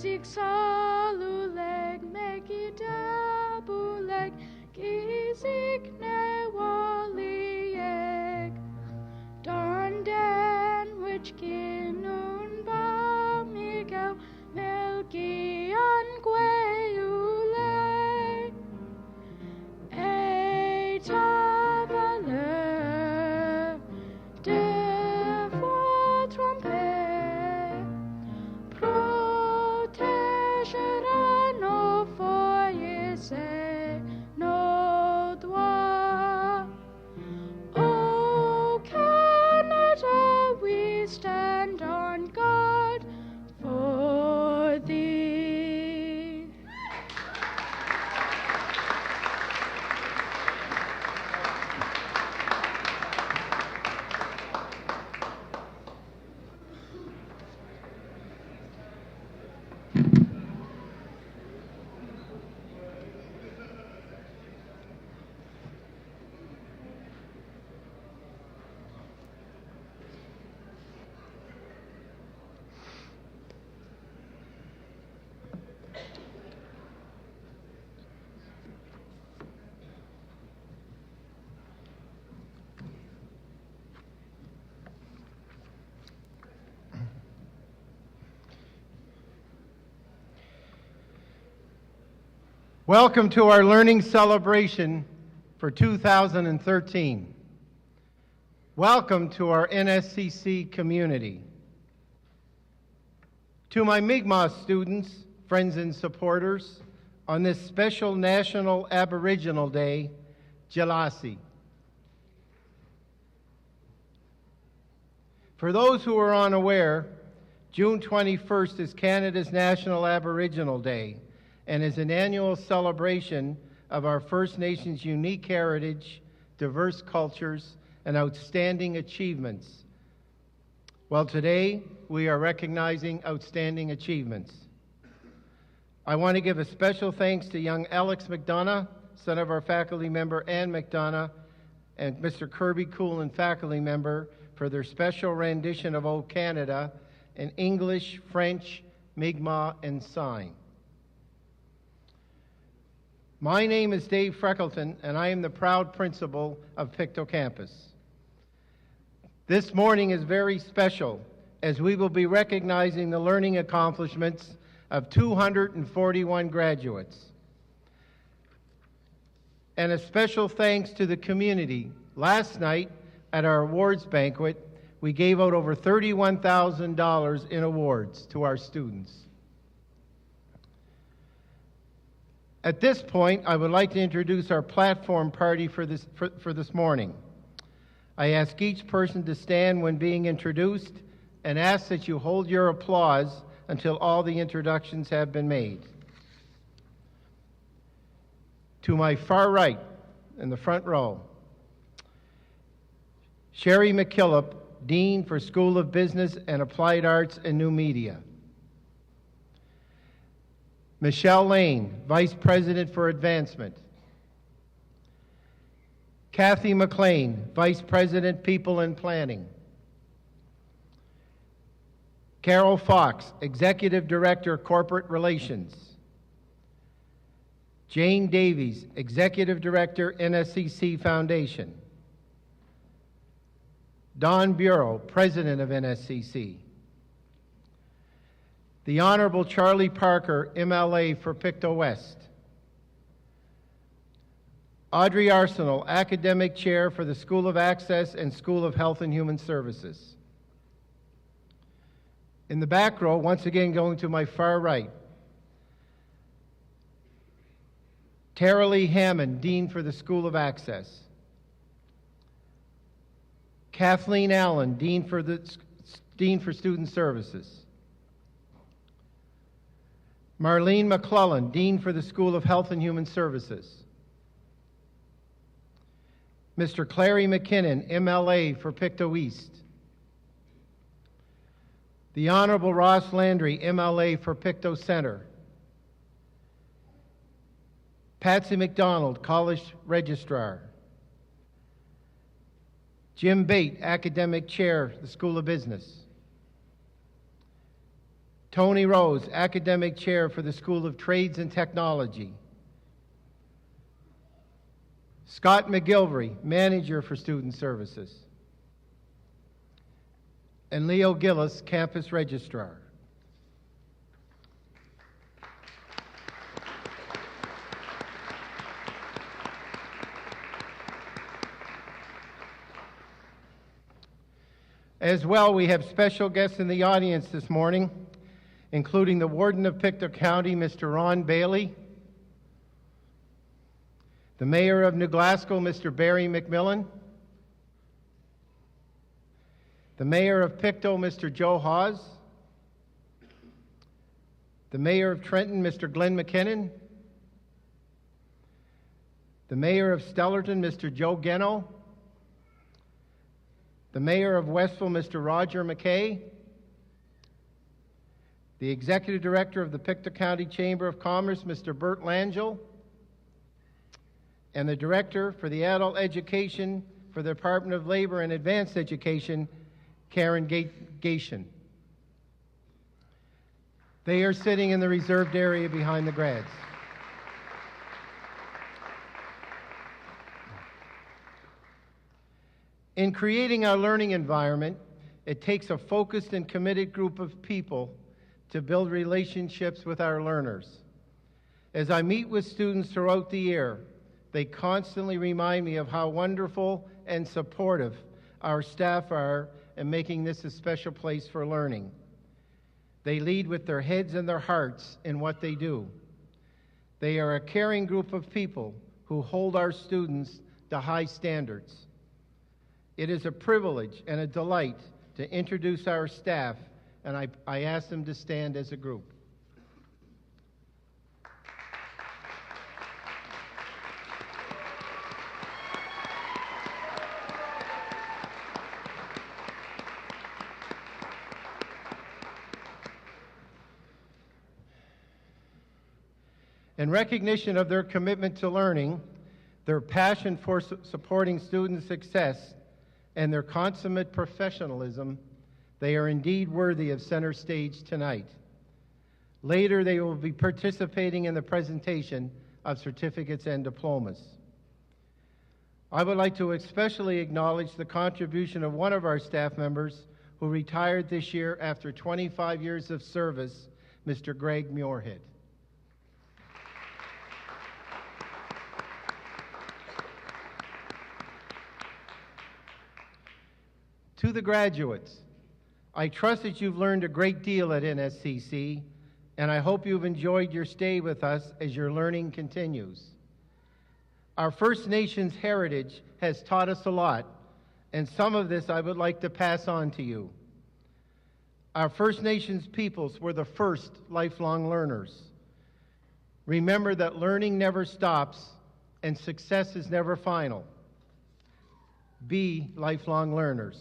Gisik saluleg, meki dabuleg, gisik ne walieg. Don den which kinun ba migau, melki an gweule. E tabale, de voix trompet, protégera nos foyers et nos droits. O Canada, we stand on guard for thee. Welcome to our learning celebration for 2013. Welcome to our NSCC community. To my Mi'kmaq students, friends and supporters, on this special National Aboriginal Day, Jalasi. For those who are unaware, June 21st is Canada's National Aboriginal Day and is an annual celebration of our First Nations' unique heritage, diverse cultures, and outstanding achievements. Well, today we are recognizing outstanding achievements. I want to give a special thanks to young Alex McDonough, son of our faculty member Ann McDonough, and Mr. Kirby Coolin, faculty member, for their special rendition of O Canada in English, French, Mi'kmaq, and Sign. My name is Dave Freckleton, and I am the proud principal of Pictou campus. This morning is very special, as we will be recognizing the learning accomplishments of 241 graduates. And a special thanks to the community. Last night, at our awards banquet, we gave out over $31,000 in awards to our students. At this point, I would like to introduce our platform party for this morning. I ask each person to stand when being introduced and ask that you hold your applause until all the introductions have been made. To my far right, in the front row, Sherry McKillop, Dean for School of Business and Applied Arts and New Media. Michelle Lane, Vice President for Advancement. Kathy McLean, Vice President, People and Planning. Carol Fox, Executive Director, Corporate Relations. Jane Davies, Executive Director, NSCC Foundation. Don Bureau, President of NSCC. The Honorable Charlie Parker, MLA for Pictou West. Audrey Arsenal, Academic Chair for the School of Access and School of Health and Human Services. In the back row, once again going to my far right, Tara Lee Hammond, Dean for the School of Access. Kathleen Allen, Dean for Student Services. Marlene McClellan, Dean for the School of Health and Human Services. Mr. Clary McKinnon, MLA for Pictou East. The Honorable Ross Landry, MLA for Pictou Center. Patsy McDonald, College Registrar. Jim Bate, Academic Chair, the School of Business. Tony Rose, Academic Chair for the School of Trades and Technology. Scott McGilvery, Manager for Student Services. And Leo Gillis, Campus Registrar. As well, we have special guests in the audience this morning, including the Warden of Pictou County, Mr. Ron Bailey, the Mayor of New Glasgow, Mr. Barry McMillan, the Mayor of Pictou, Mr. Joe Hawes, the Mayor of Trenton, Mr. Glenn McKinnon, the Mayor of Stellarton, Mr. Joe Geno, the Mayor of Westville, Mr. Roger McKay, the Executive Director of the Pictou County Chamber of Commerce, Mr. Bert Langell, and the Director for the Adult Education for the Department of Labor and Advanced Education, Karen Gation. They are sitting in the reserved area behind the grads. In creating our learning environment, it takes a focused and committed group of people to build relationships with our learners. As I meet with students throughout the year, they constantly remind me of how wonderful and supportive our staff are in making this a special place for learning. They lead with their heads and their hearts in what they do. They are a caring group of people who hold our students to high standards. It is a privilege and a delight to introduce our staff, and I ask them to stand as a group. In recognition of their commitment to learning, their passion for supporting student success, and their consummate professionalism, they are indeed worthy of center stage tonight. Later, they will be participating in the presentation of certificates and diplomas. I would like to especially acknowledge the contribution of one of our staff members who retired this year after 25 years of service, Mr. Greg Muirhead. To the graduates, I trust that you've learned a great deal at NSCC, and I hope you've enjoyed your stay with us as your learning continues. Our First Nations heritage has taught us a lot, and some of this I would like to pass on to you. Our First Nations peoples were the first lifelong learners. Remember that learning never stops and success is never final. Be lifelong learners,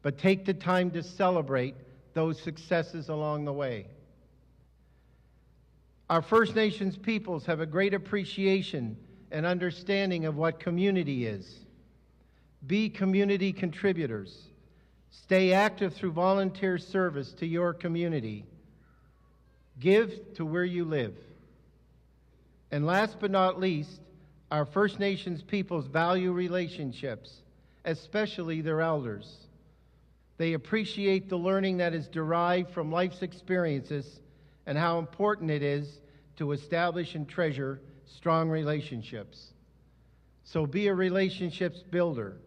but take the time to celebrate those successes along the way. Our First Nations peoples have a great appreciation and understanding of what community is. Be community contributors. Stay active through volunteer service to your community. Give to where you live. And last but not least, our First Nations peoples value relationships, especially their elders. They appreciate the learning that is derived from life's experiences and how important it is to establish and treasure strong relationships. So be a relationships builder.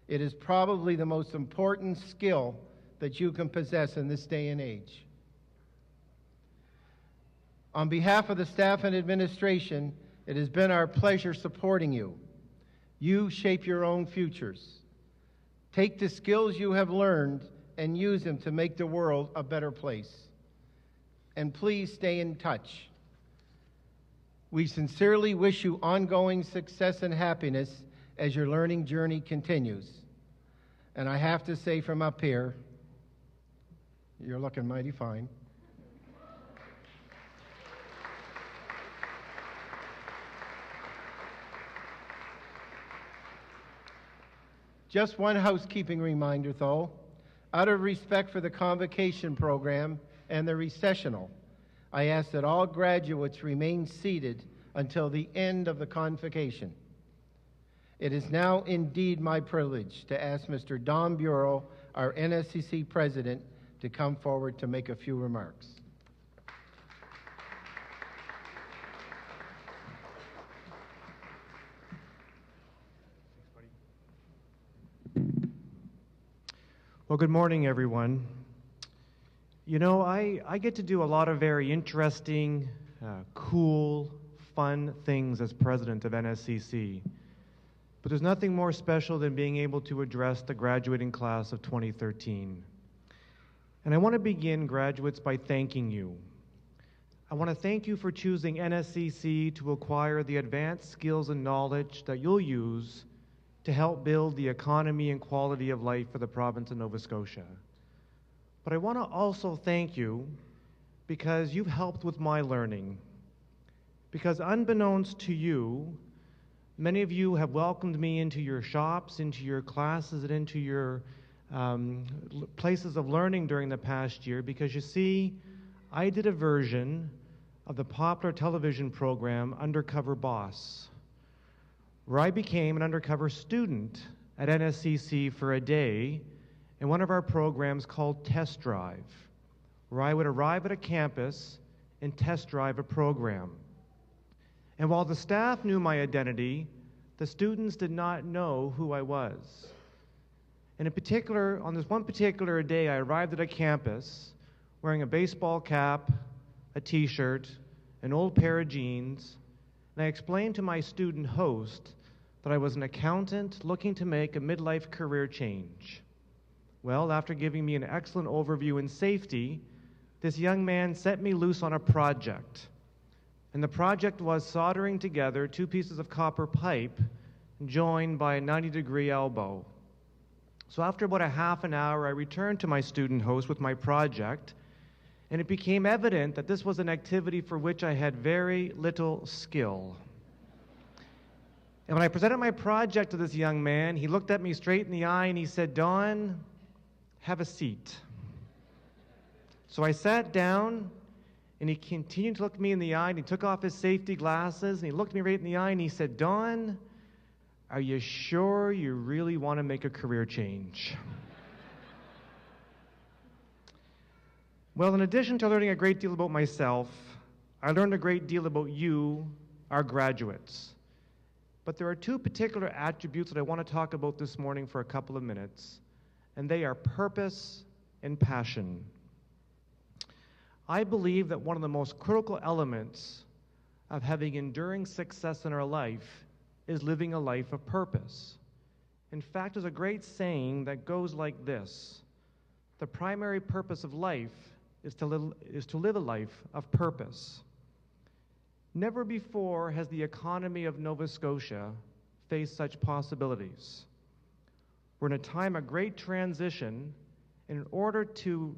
It is probably the most important skill that you can possess in this day and age. On behalf of the staff and administration, it has been our pleasure supporting you. You shape your own futures. Take the skills you have learned and use them to make the world a better place. And please stay in touch. We sincerely wish you ongoing success and happiness as your learning journey continues. And I have to say from up here, you're looking mighty fine. Just one housekeeping reminder, though. Out of respect for the Convocation program, and the recessional, I ask that all graduates remain seated until the end of the convocation. It is now indeed my privilege to ask Mr. Don Bureau, our NSCC President, to come forward to make a few remarks. Well, good morning, everyone. You know, I get to do a lot of very interesting, cool, fun things as president of NSCC. But there's nothing more special than being able to address the graduating class of 2013. And I want to begin, graduates, by thanking you. I want to thank you for choosing NSCC to acquire the advanced skills and knowledge that you'll use to help build the economy and quality of life for the province of Nova Scotia. But I want to also thank you because you've helped with my learning. Because unbeknownst to you, many of you have welcomed me into your shops, into your classes, and into your places of learning during the past year, because you see, I did a version of the popular television program Undercover Boss, where I became an undercover student at NSCC for a day in one of our programs called Test Drive, where I would arrive at a campus and test drive a program. And while the staff knew my identity, the students did not know who I was. And in particular, on this one particular day, I arrived at a campus wearing a baseball cap, a t-shirt, an old pair of jeans, and I explained to my student host that I was an accountant looking to make a midlife career change. Well, after giving me an excellent overview in safety, this young man set me loose on a project. And the project was soldering together two pieces of copper pipe joined by a 90-degree elbow. So after about a half an hour, I returned to my student host with my project, and it became evident that this was an activity for which I had very little skill. And when I presented my project to this young man, he looked at me straight in the eye and he said, "Don, have a seat." So I sat down, and he continued to look me in the eye, and he took off his safety glasses, and he looked me right in the eye, and he said, "Don, are you sure you really want to make a career change?" Well, in addition to learning a great deal about myself, I learned a great deal about you, our graduates. But there are two particular attributes that I want to talk about this morning for a couple of minutes, and they are purpose and passion. I believe that one of the most critical elements of having enduring success in our life is living a life of purpose. In fact, there's a great saying that goes like this: the primary purpose of life is to live a life of purpose. Never before has the economy of Nova Scotia faced such possibilities. We're in a time of great transition, and in order to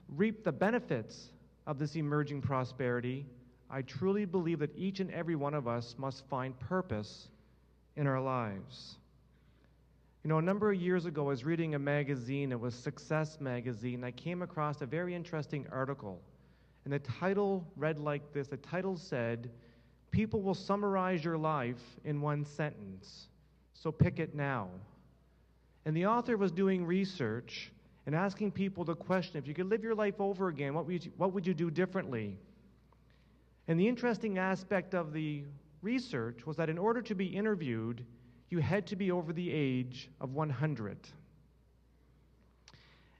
reap the benefits of this emerging prosperity, I truly believe that each and every one of us must find purpose in our lives. You know, a number of years ago, I was reading a magazine. It was Success Magazine. I came across a very interesting article, and the title read like this. The title said, "People will summarize your life in one sentence, so pick it now." And the author was doing research and asking people the question, if you could live your life over again, what would you do differently? And the interesting aspect of the research was that in order to be interviewed, you had to be over the age of 100.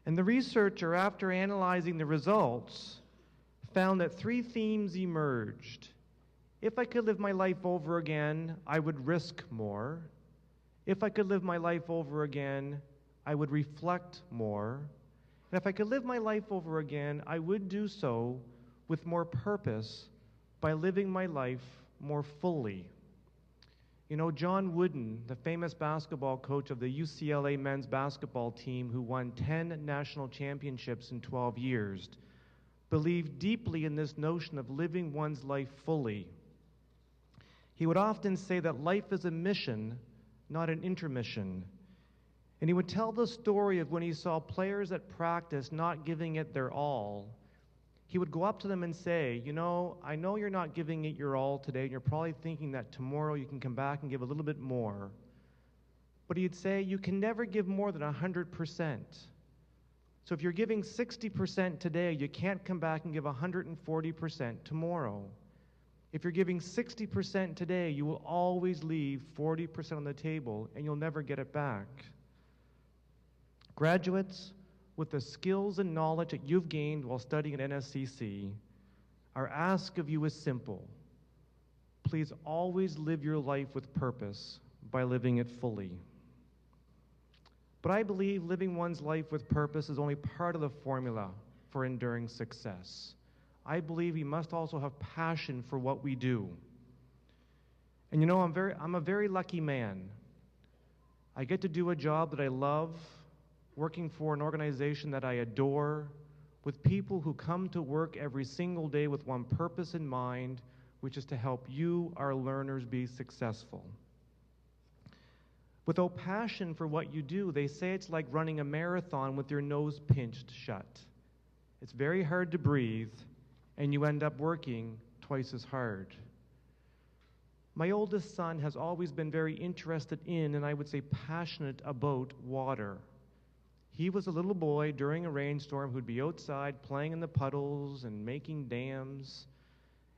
And the researcher, after analyzing the results, found that three themes emerged. If I could live my life over again, I would risk more. If I could live my life over again, I would reflect more. And if I could live my life over again, I would do so with more purpose by living my life more fully. You know, John Wooden, the famous basketball coach of the UCLA men's basketball team who won 10 national championships in 12 years, believed deeply in this notion of living one's life fully. He would often say that life is a mission, not an intermission. And he would tell the story of when he saw players at practice not giving it their all, he would go up to them and say, you know, I know you're not giving it your all today, and you're probably thinking that tomorrow you can come back and give a little bit more. But he'd say, you can never give more than 100%. So if you're giving 60% today, you can't come back and give 140% tomorrow. If you're giving 60% today, you will always leave 40% on the table, and you'll never get it back. Graduates, with the skills and knowledge that you've gained while studying at NSCC, our ask of you is simple. Please always live your life with purpose by living it fully. But I believe living one's life with purpose is only part of the formula for enduring success. I believe we must also have passion for what we do. And you know, I'm a very lucky man. I get to do a job that I love, working for an organization that I adore, with people who come to work every single day with one purpose in mind, which is to help you, our learners, be successful. Without passion for what you do, they say it's like running a marathon with your nose pinched shut. It's very hard to breathe, and you end up working twice as hard. My oldest son has always been very interested in, and I would say passionate about, water. He was a little boy during a rainstorm who'd be outside playing in the puddles and making dams.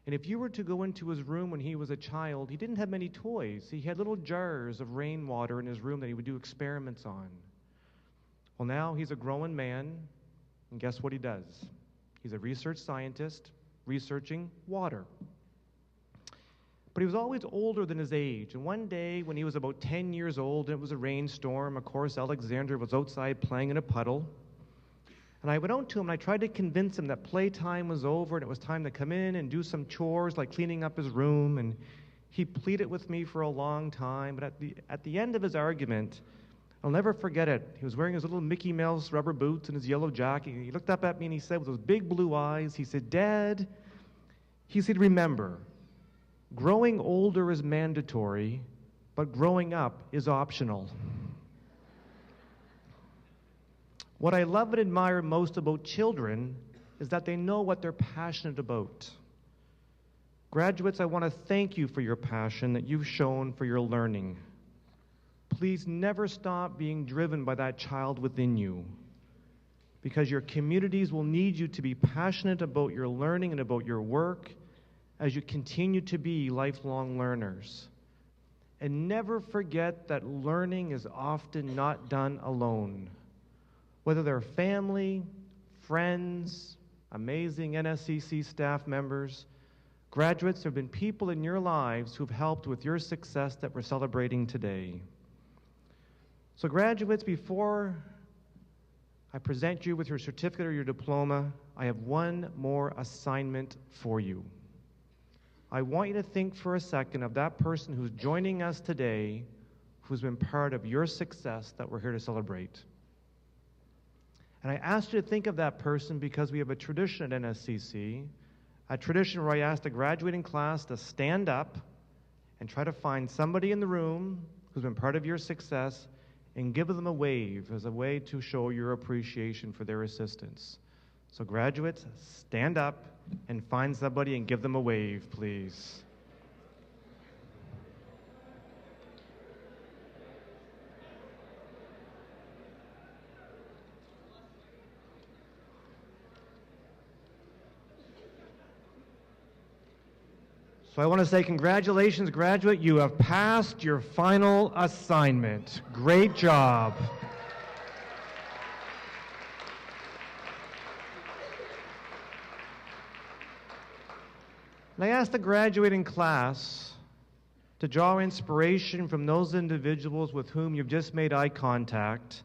And if you were to go into his room when he was a child, he didn't have many toys. He had little jars of rainwater in his room that he would do experiments on. Well, now he's a grown man, and guess what he does? He's a research scientist researching water. But he was always older than his age. And one day, when he was about 10 years old, and it was a rainstorm, of course, Alexander was outside playing in a puddle. And I went out to him, and I tried to convince him that playtime was over, and it was time to come in and do some chores, like cleaning up his room. And he pleaded with me for a long time. But at the end of his argument, I'll never forget it. He was wearing his little Mickey Mouse rubber boots and his yellow jacket. He looked up at me, and he said, with those big blue eyes, he said, Dad, he said, remember, growing older is mandatory, but growing up is optional. What I love and admire most about children is that they know what they're passionate about. Graduates, I want to thank you for your passion that you've shown for your learning. Please never stop being driven by that child within you, because your communities will need you to be passionate about your learning and about your work as you continue to be lifelong learners. And never forget that learning is often not done alone. Whether they're family, friends, amazing NSCC staff members, graduates, there have been people in your lives who've helped with your success that we're celebrating today. So graduates, before I present you with your certificate or your diploma, I have one more assignment for you. I want you to think for a second of that person who's joining us today, who's been part of your success that we're here to celebrate. And I asked you to think of that person because we have a tradition at NSCC, a tradition where I ask the graduating class to stand up and try to find somebody in the room who's been part of your success and give them a wave as a way to show your appreciation for their assistance. So graduates, stand up and find somebody and give them a wave, please. So I want to say congratulations, graduate. You have passed your final assignment. Great job. And I asked the graduating class to draw inspiration from those individuals with whom you've just made eye contact,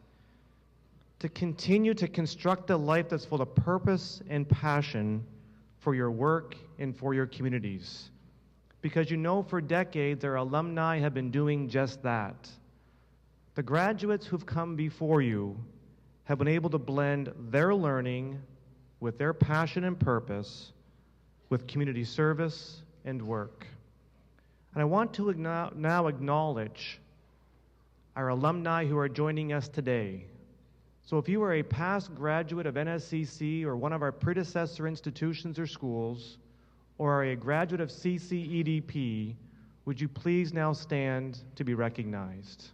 to continue to construct a life that's full of purpose and passion for your work and for your communities. Because you know for decades our alumni have been doing just that. The graduates who've come before you have been able to blend their learning with their passion and purpose with community service and work. And I want to now acknowledge our alumni who are joining us today. So if you are a past graduate of NSCC or one of our predecessor institutions or schools, or are a graduate of CCEDP, would you please now stand to be recognized?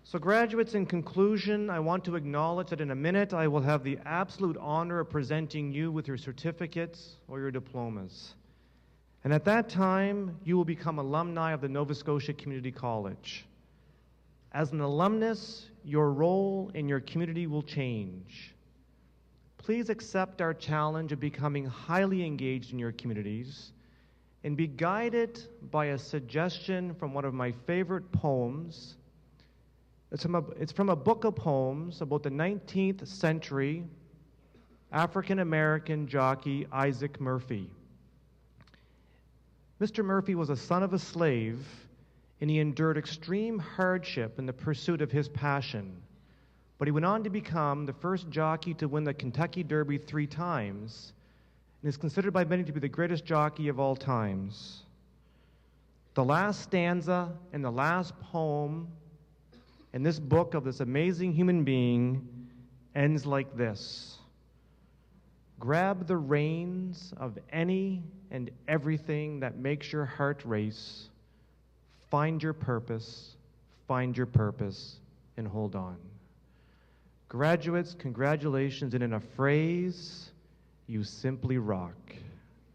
So graduates, in conclusion, I want to acknowledge that in a minute I will have the absolute honor of presenting you with your certificates or your diplomas. And at that time, you will become alumni of the Nova Scotia Community College. As an alumnus, your role in your community will change. Please accept our challenge of becoming highly engaged in your communities and be guided by a suggestion from one of my favorite poems. It's from a book of poems about the 19th century African-American jockey Isaac Murphy. Mr. Murphy was a son of a slave, and he endured extreme hardship in the pursuit of his passion. But he went on to become the first jockey to win the Kentucky Derby 3 times, and is considered by many to be the greatest jockey of all times. The last stanza and the last poem in this book of this amazing human being ends like this: grab the reins of any and everything that makes your heart race. Find your purpose, and hold on. Graduates, congratulations, and in a phrase, you simply rock.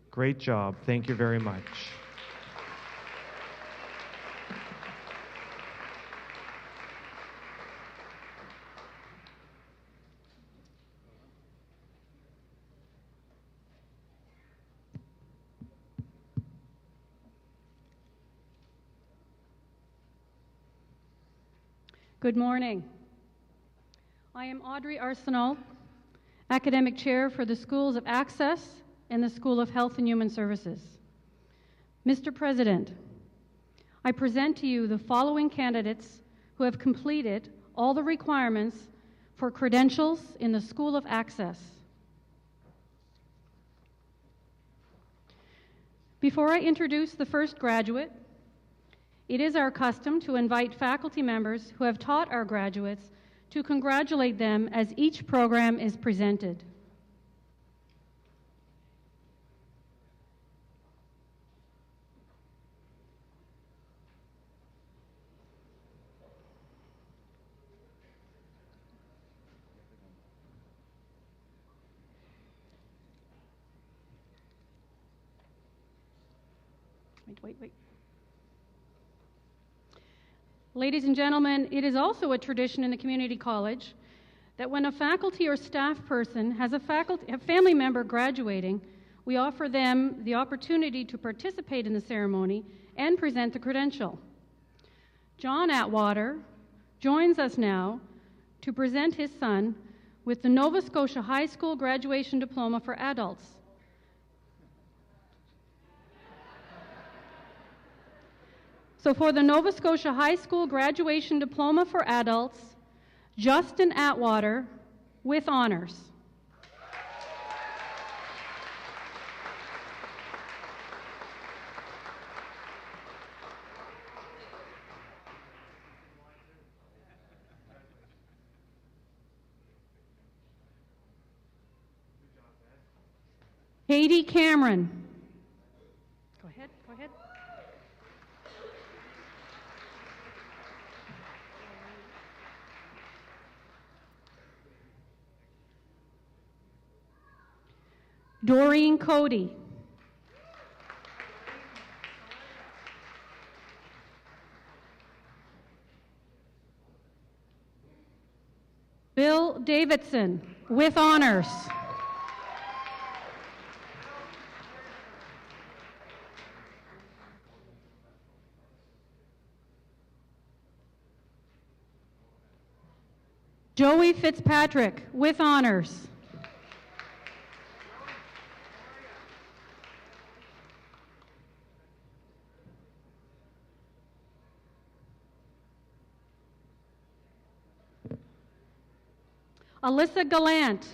Great job. Thank you very much. Good morning. I am Audrey Arsenault, Academic Chair for the Schools of Access and the School of Health and Human Services. Mr. President, I present to you the following candidates who have completed all the requirements for credentials in the School of Access. Before I introduce the first graduate, it is our custom to invite faculty members who have taught our graduates to congratulate them as each program is presented. Wait. Ladies and gentlemen, it is also a tradition in the community college that when a faculty or staff person has a family member graduating, we offer them the opportunity to participate in the ceremony and present the credential. John Atwater joins us now to present his son with the Nova Scotia High School Graduation Diploma for Adults. So for the Nova Scotia High School Graduation Diploma for Adults, Justin Atwater with honors. Katie Cameron. Go ahead. Doreen Cody. Bill Davidson with honors. Joey Fitzpatrick with honors. Alyssa Gallant.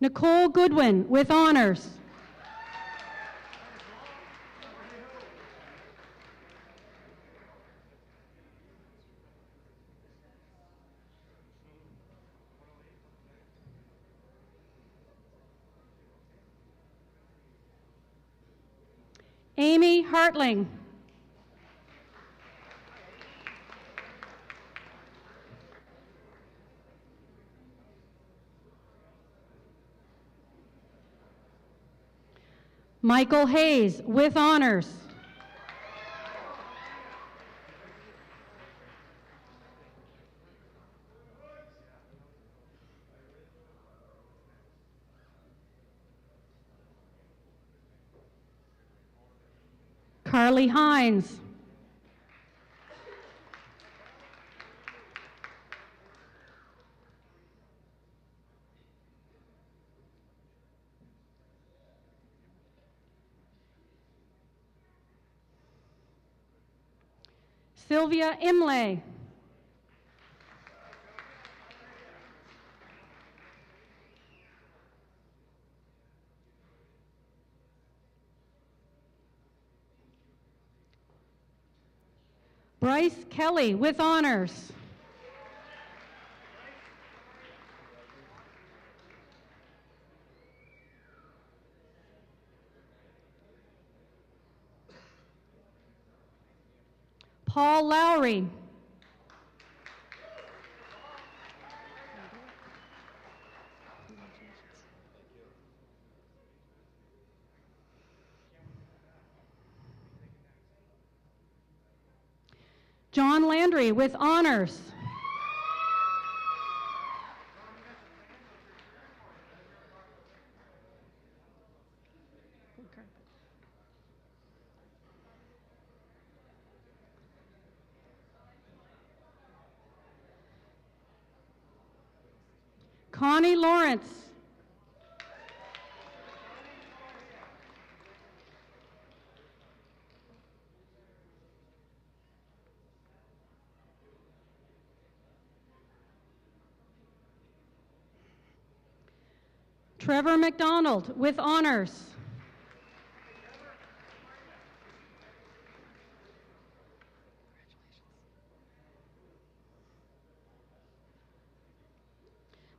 Nicole Goodwin with honors. Amy Hartling. Michael Hayes with honors. Carly Hines. Sylvia Imlay. Bryce Kelly with honors. Paul Lowry. John Landry with honors. Connie Lawrence. Trevor McDonald with honors.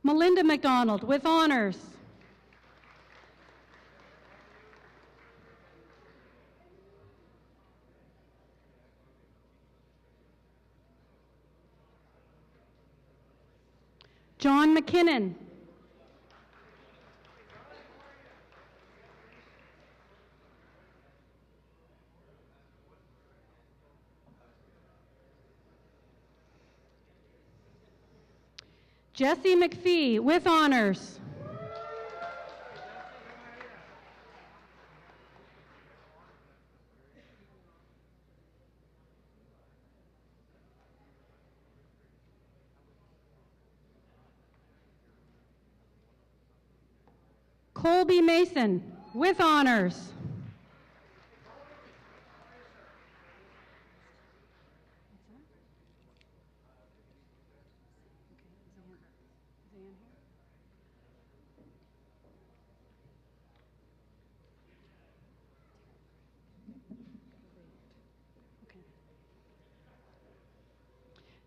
Melinda McDonald with honors. John McKinnon. Jesse McPhee with honors. Colby Mason with honors.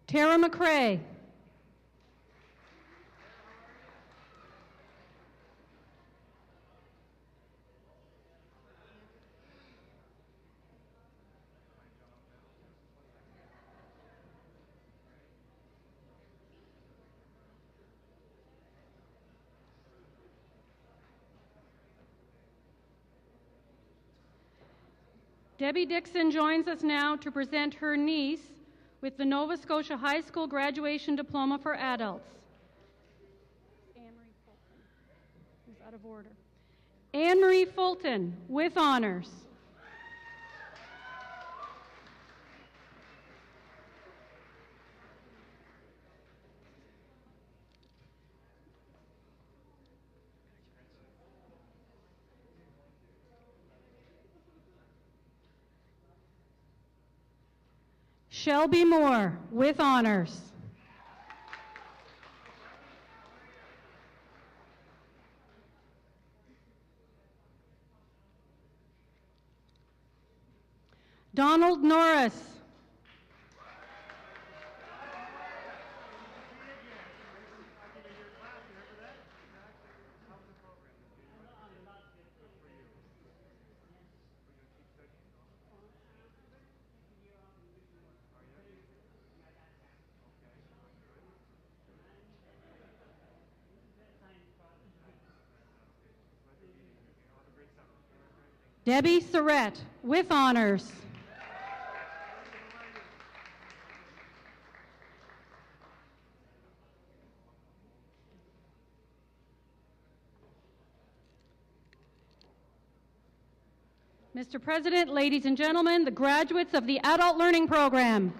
Tara McCrae. Debbie Dixon joins us now to present her niece with the Nova Scotia High School Graduation Diploma for Adults. Anne-Marie Fulton, who's out of order. Anne-Marie Fulton with honors. Shelby Moore with honors. Donald Norris. Debbie Surrett, with honors. Mr. President, ladies and gentlemen, the graduates of the Adult Learning Program.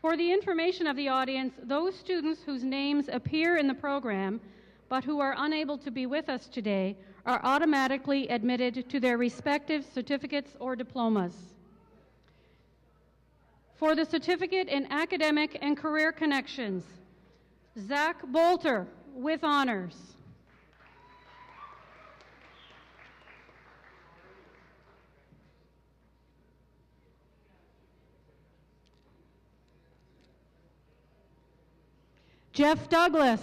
For the information of the audience, those students whose names appear in the program but who are unable to be with us today are automatically admitted to their respective certificates or diplomas. For the Certificate in Academic and Career Connections, Zach Bolter, with honors. Jeff Douglas.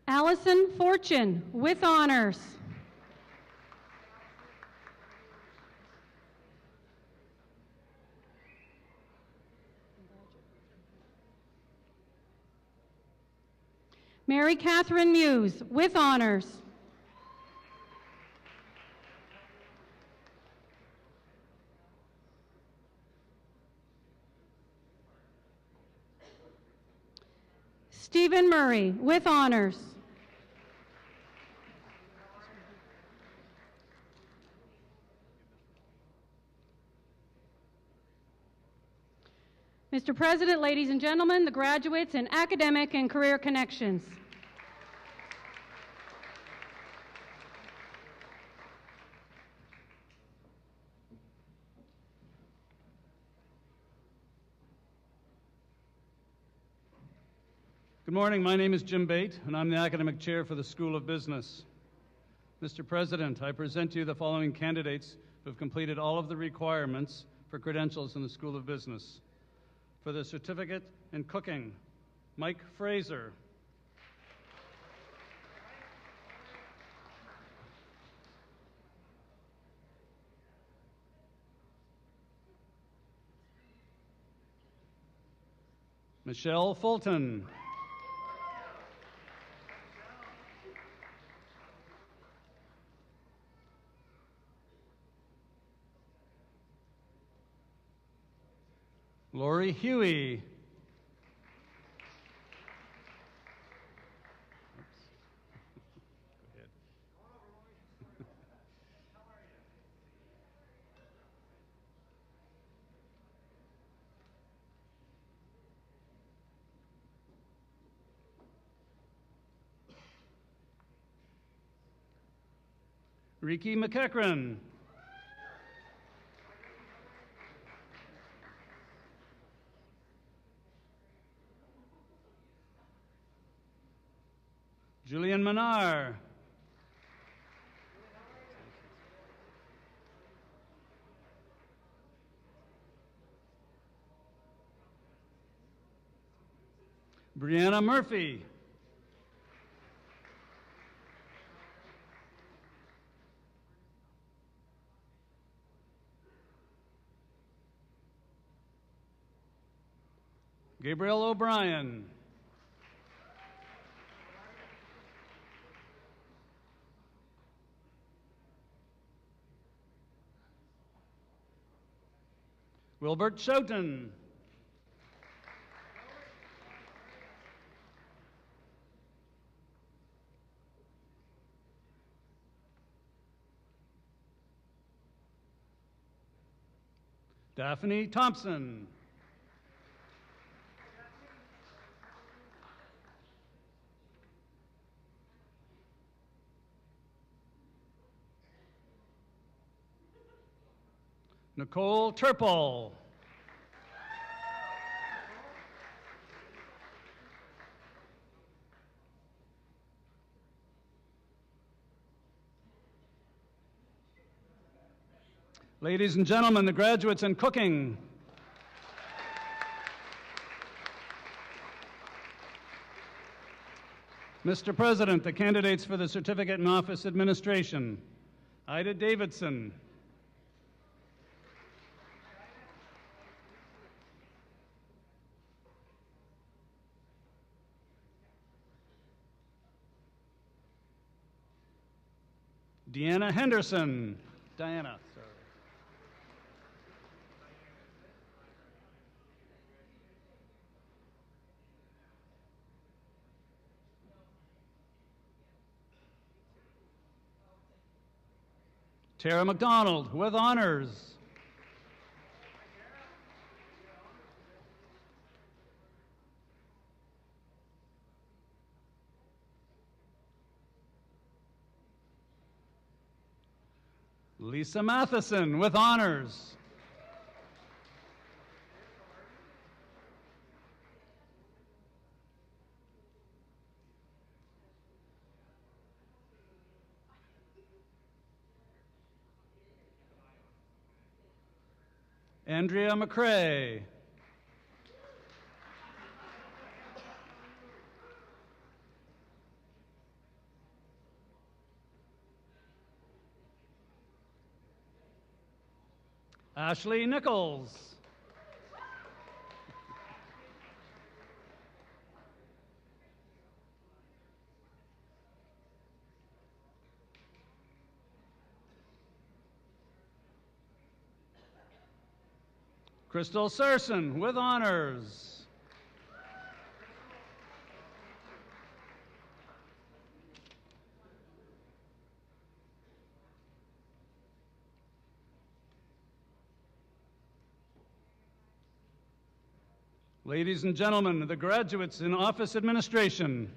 Allison Fortune, with honors. Mary Catherine Muse, with honors. Stephen Murray, with honors. Mr. President, ladies and gentlemen, the graduates in Academic and Career Connections. Good morning. My name is Jim Bate, and I'm the Academic Chair for the School of Business. Mr. President, I present to you the following candidates who have completed all of the requirements for credentials in the School of Business. For the Certificate in Cooking, Mike Fraser. Michelle Fulton. Lori Huey. Riki McEachran. Julian Manar. Brianna Murphy. Gabriel O'Brien. Wilbert Schouten. Daphne Thompson. Nicole Turple. Ladies and gentlemen, the graduates in cooking. Mr. President, the candidates for the Certificate in Office Administration. Ida Davidson. Deanna Henderson. Diana, sorry. Tara McDonald with honors. Lisa Matheson with honors. Andrea McCrae. Ashley Nichols. Crystal Sarson with honors. Ladies and gentlemen, the graduates in office administration.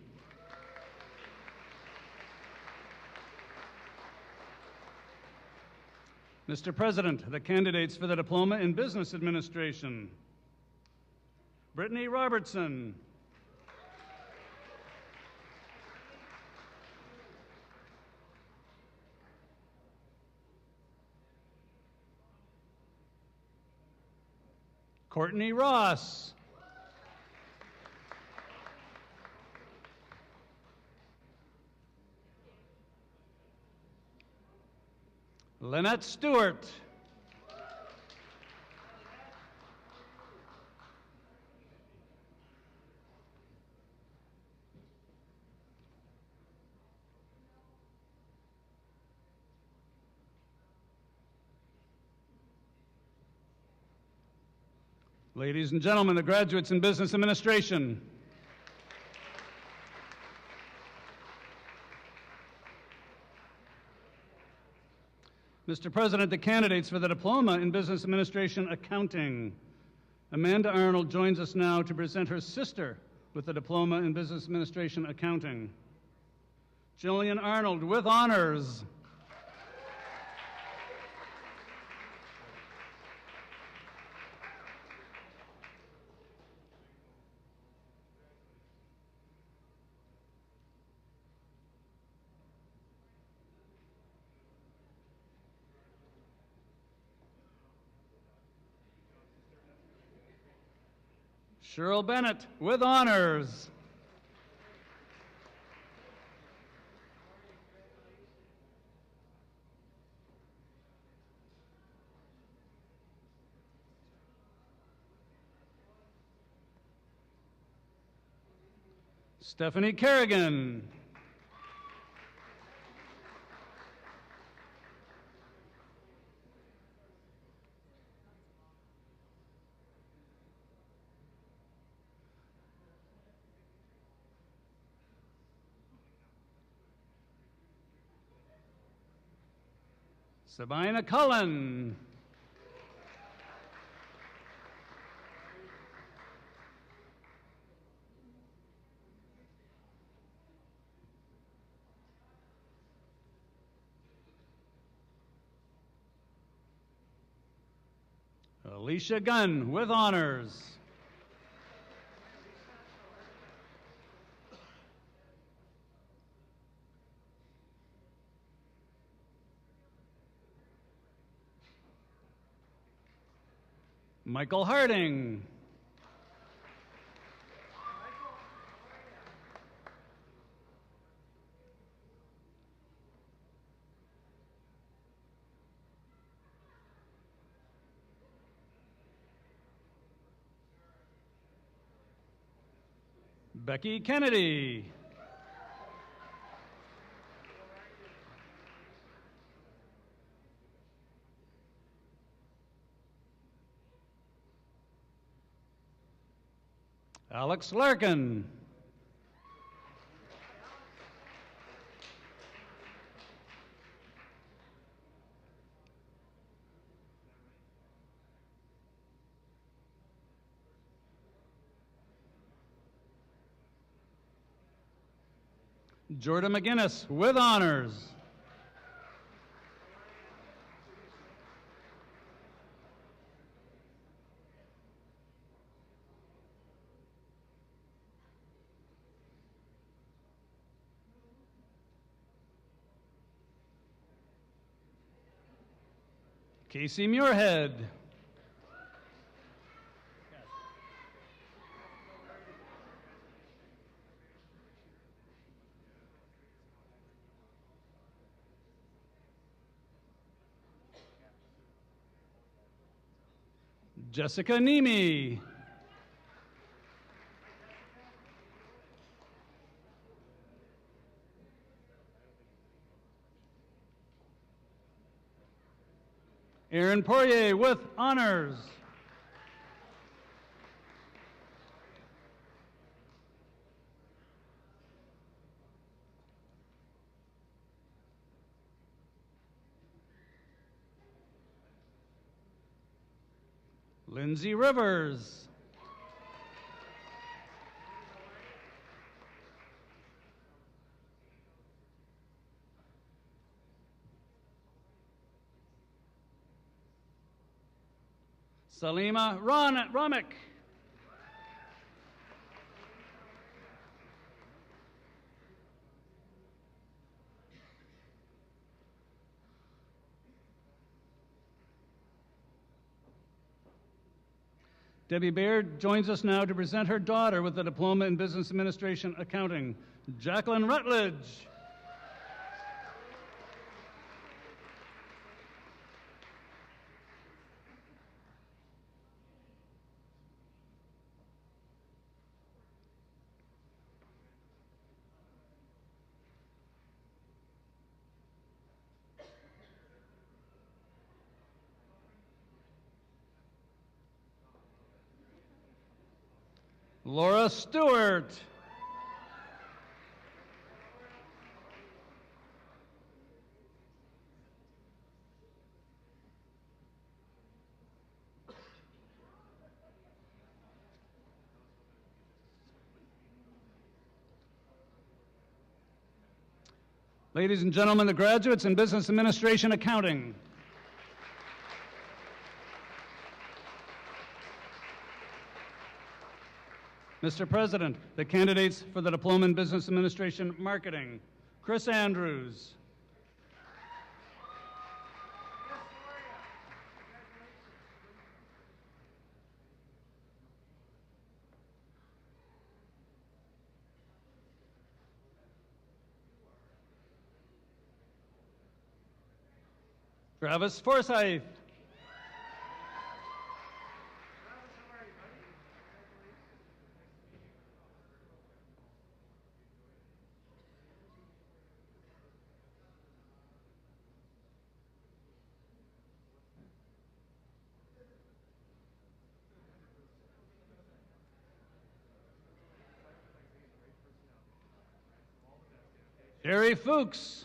Mr. President, the candidates for the Diploma in Business Administration. Brittany Robertson. Courtney Ross. Lynette Stewart. Ladies and gentlemen, the graduates in business administration. Mr. President, the candidates for the Diploma in Business Administration Accounting. Amanda Arnold joins us now to present her sister with the Diploma in Business Administration Accounting. Jillian Arnold with honors. Cheryl Bennett with honors. Stephanie Kerrigan. Sabina Cullen. Alicia Gunn with honors. Michael Harding. Becky Kennedy. Alex Larkin. Jordan McGinnis with honors. Casey Muirhead. Jessica Nemi. Aaron Poirier with honors. Lindsay Rivers. Salima Ramik. Debbie Baird joins us now to present her daughter with the Diploma in Business Administration Accounting, Jacqueline Rutledge. Laura Stewart. Ladies and gentlemen, the graduates in Business Administration Accounting. Mr. President, the candidates for the Diploma in Business Administration Marketing, Chris Andrews. Travis Forsyth. Jerry Fuchs.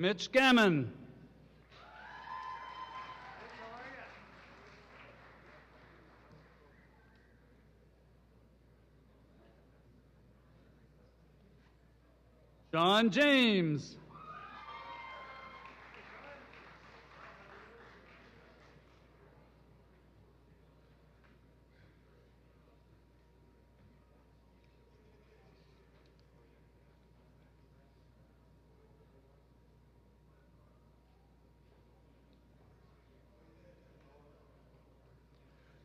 Mitch Gammon. John James.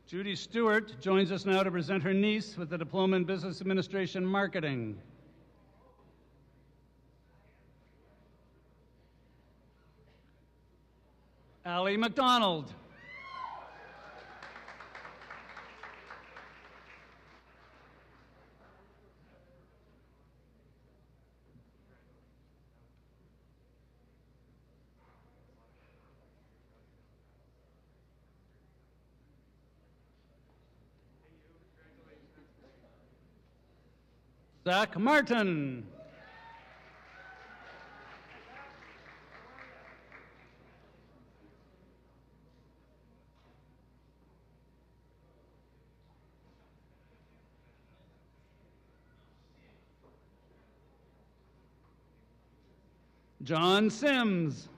Judy Stewart joins us now to present her niece with the Diploma in Business Administration Marketing. Allie McDonald. Zach Martin. John Sims.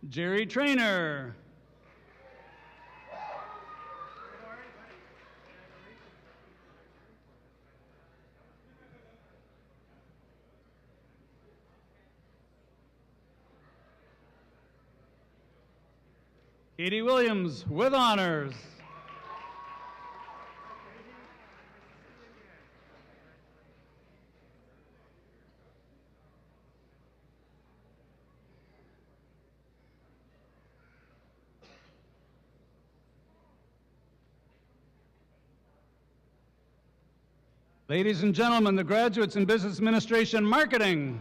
Jerry Trainer. Katie Williams with honors. Ladies and gentlemen, the graduates in Business Administration Marketing.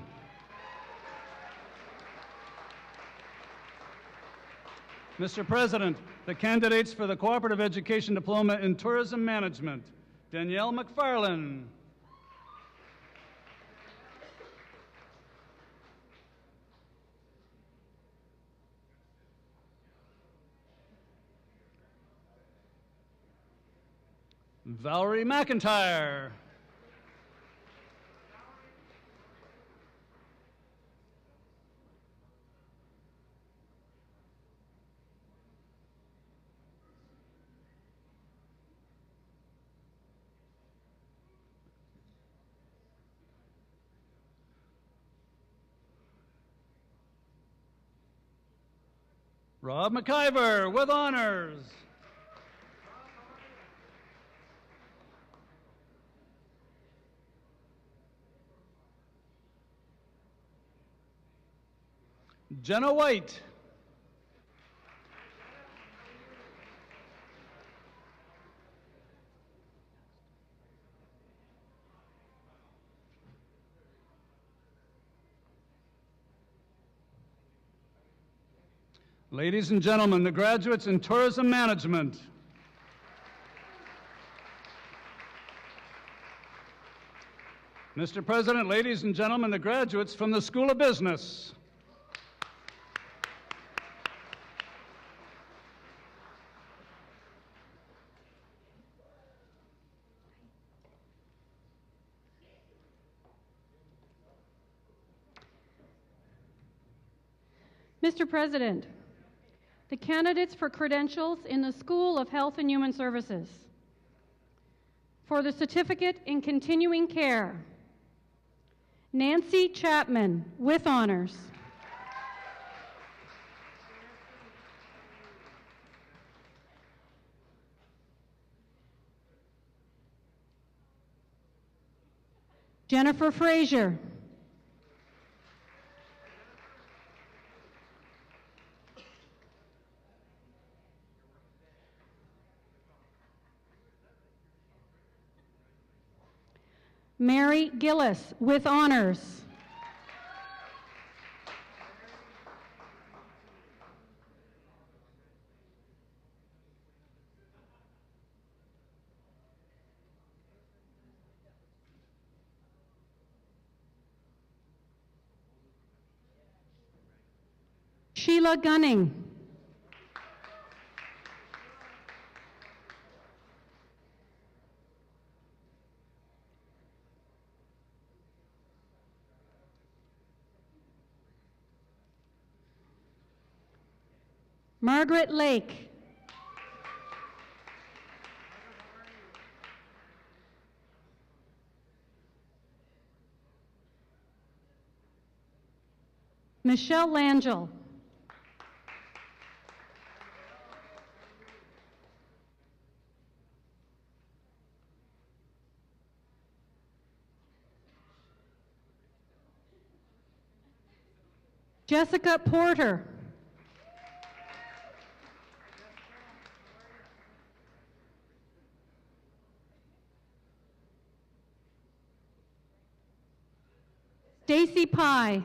Mr. President, the candidates for the Cooperative Education Diploma in Tourism Management, Danielle McFarlane. Valerie McIntyre. Rob McIver with honors. Jenna White. Ladies and gentlemen, the graduates in Tourism Management. Mr. President, ladies and gentlemen, the graduates from the School of Business. Mr. President, the candidates for credentials in the School of Health and Human Services. For the Certificate in Continuing Care, Nancy Chapman with honors. Jennifer Frazier. Mary Gillis, with honors. Sheila Gunning. Margaret Lake. Michelle Langell. Jessica Porter. Stacy Pye.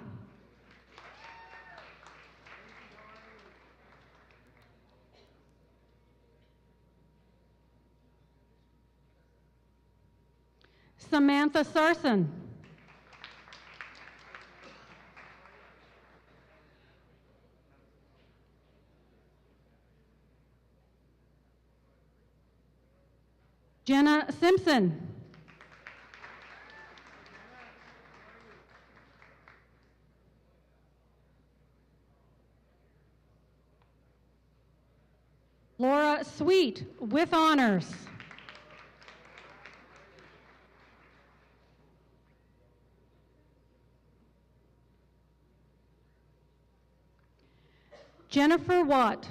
Samantha Sarson. Jenna Simpson. Laura Sweet, with honors. Jennifer Watt.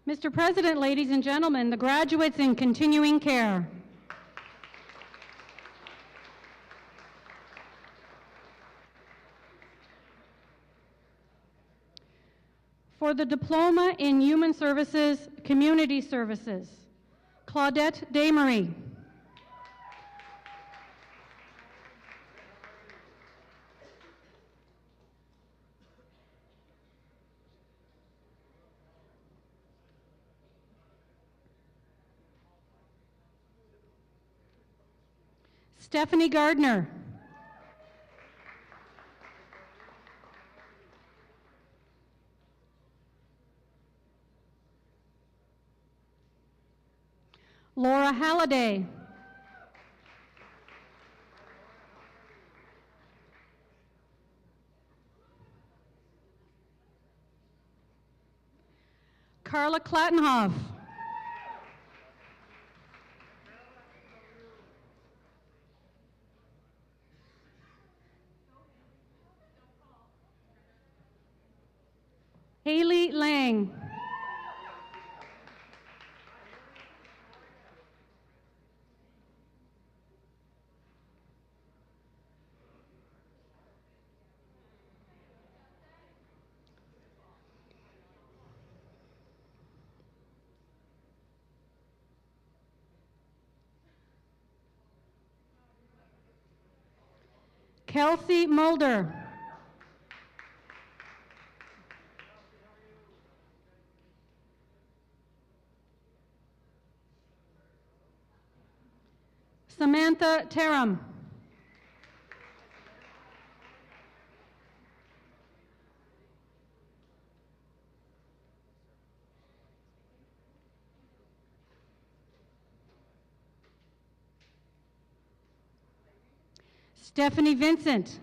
Mr. President, ladies and gentlemen, the graduates in continuing care. For the Diploma in Human Services, Community Services, Claudette Desmarie. Stephanie Gardner. Laura Halliday. Carla Klattenhoff. Haley Lang. Kelsey Mulder. Samantha Teram. Stephanie Vincent.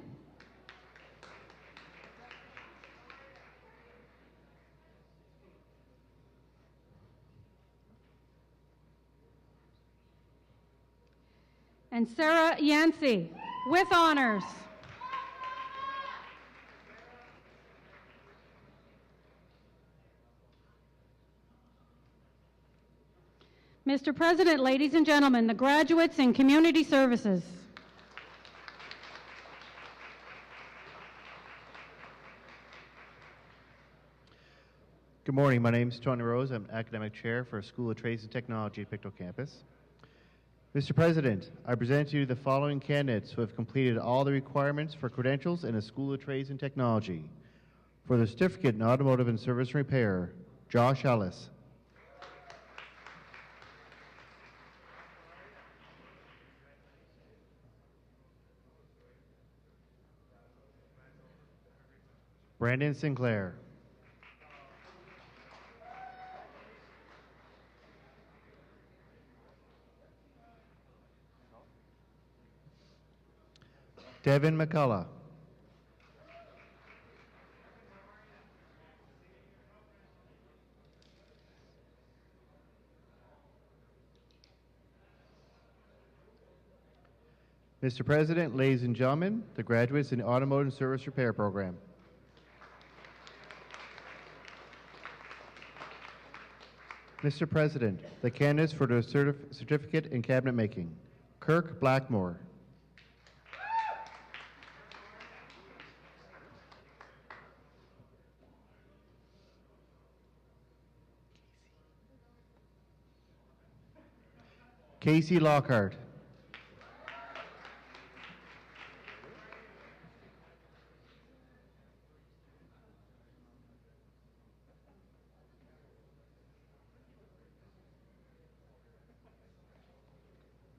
And Sarah Yancey, with honors. Mr. President, ladies and gentlemen, the graduates in community services. Good morning. My name is Tony Rose. I'm Academic Chair for School of Trades and Technology at Pictou campus. Mr. President, I present to you the following candidates who have completed all the requirements for credentials in the School of Trades and Technology. For the certificate in automotive and service repair, Josh Ellis. Brandon Sinclair. Devin McCullough. Mr. President, ladies and gentlemen, the graduates in the Automotive and Service Repair Program. Mr. President, the candidates for the certificate in cabinet making. Kirk Blackmore. Casey Lockhart.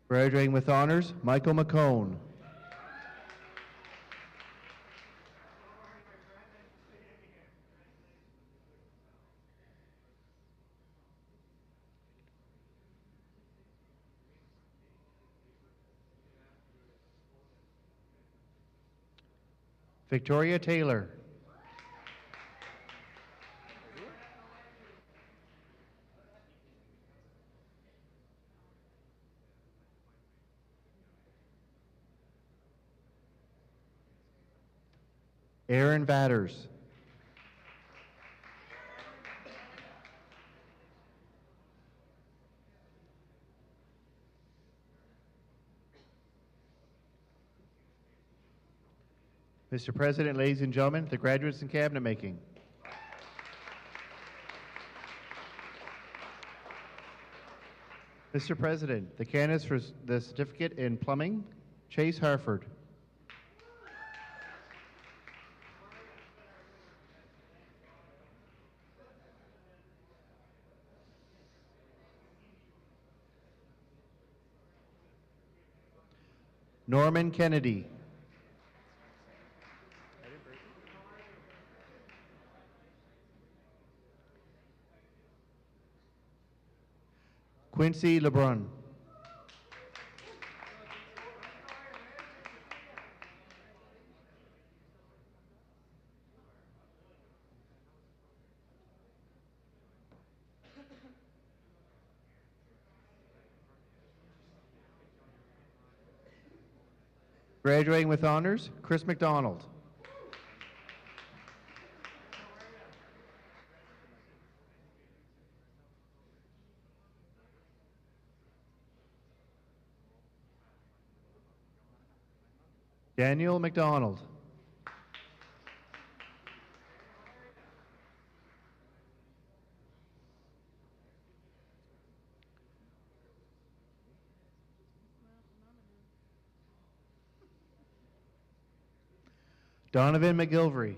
Graduating with honors, Michael McCone. Victoria Taylor. Aaron Vatters. Mr. President, ladies and gentlemen, the graduates in cabinet making. Mr. President, the candidates for the certificate in plumbing, Chase Harford. Norman Kennedy. Quincy LeBrun. Graduating with honors, Chris McDonald. Daniel McDonald. Donovan McGilvery.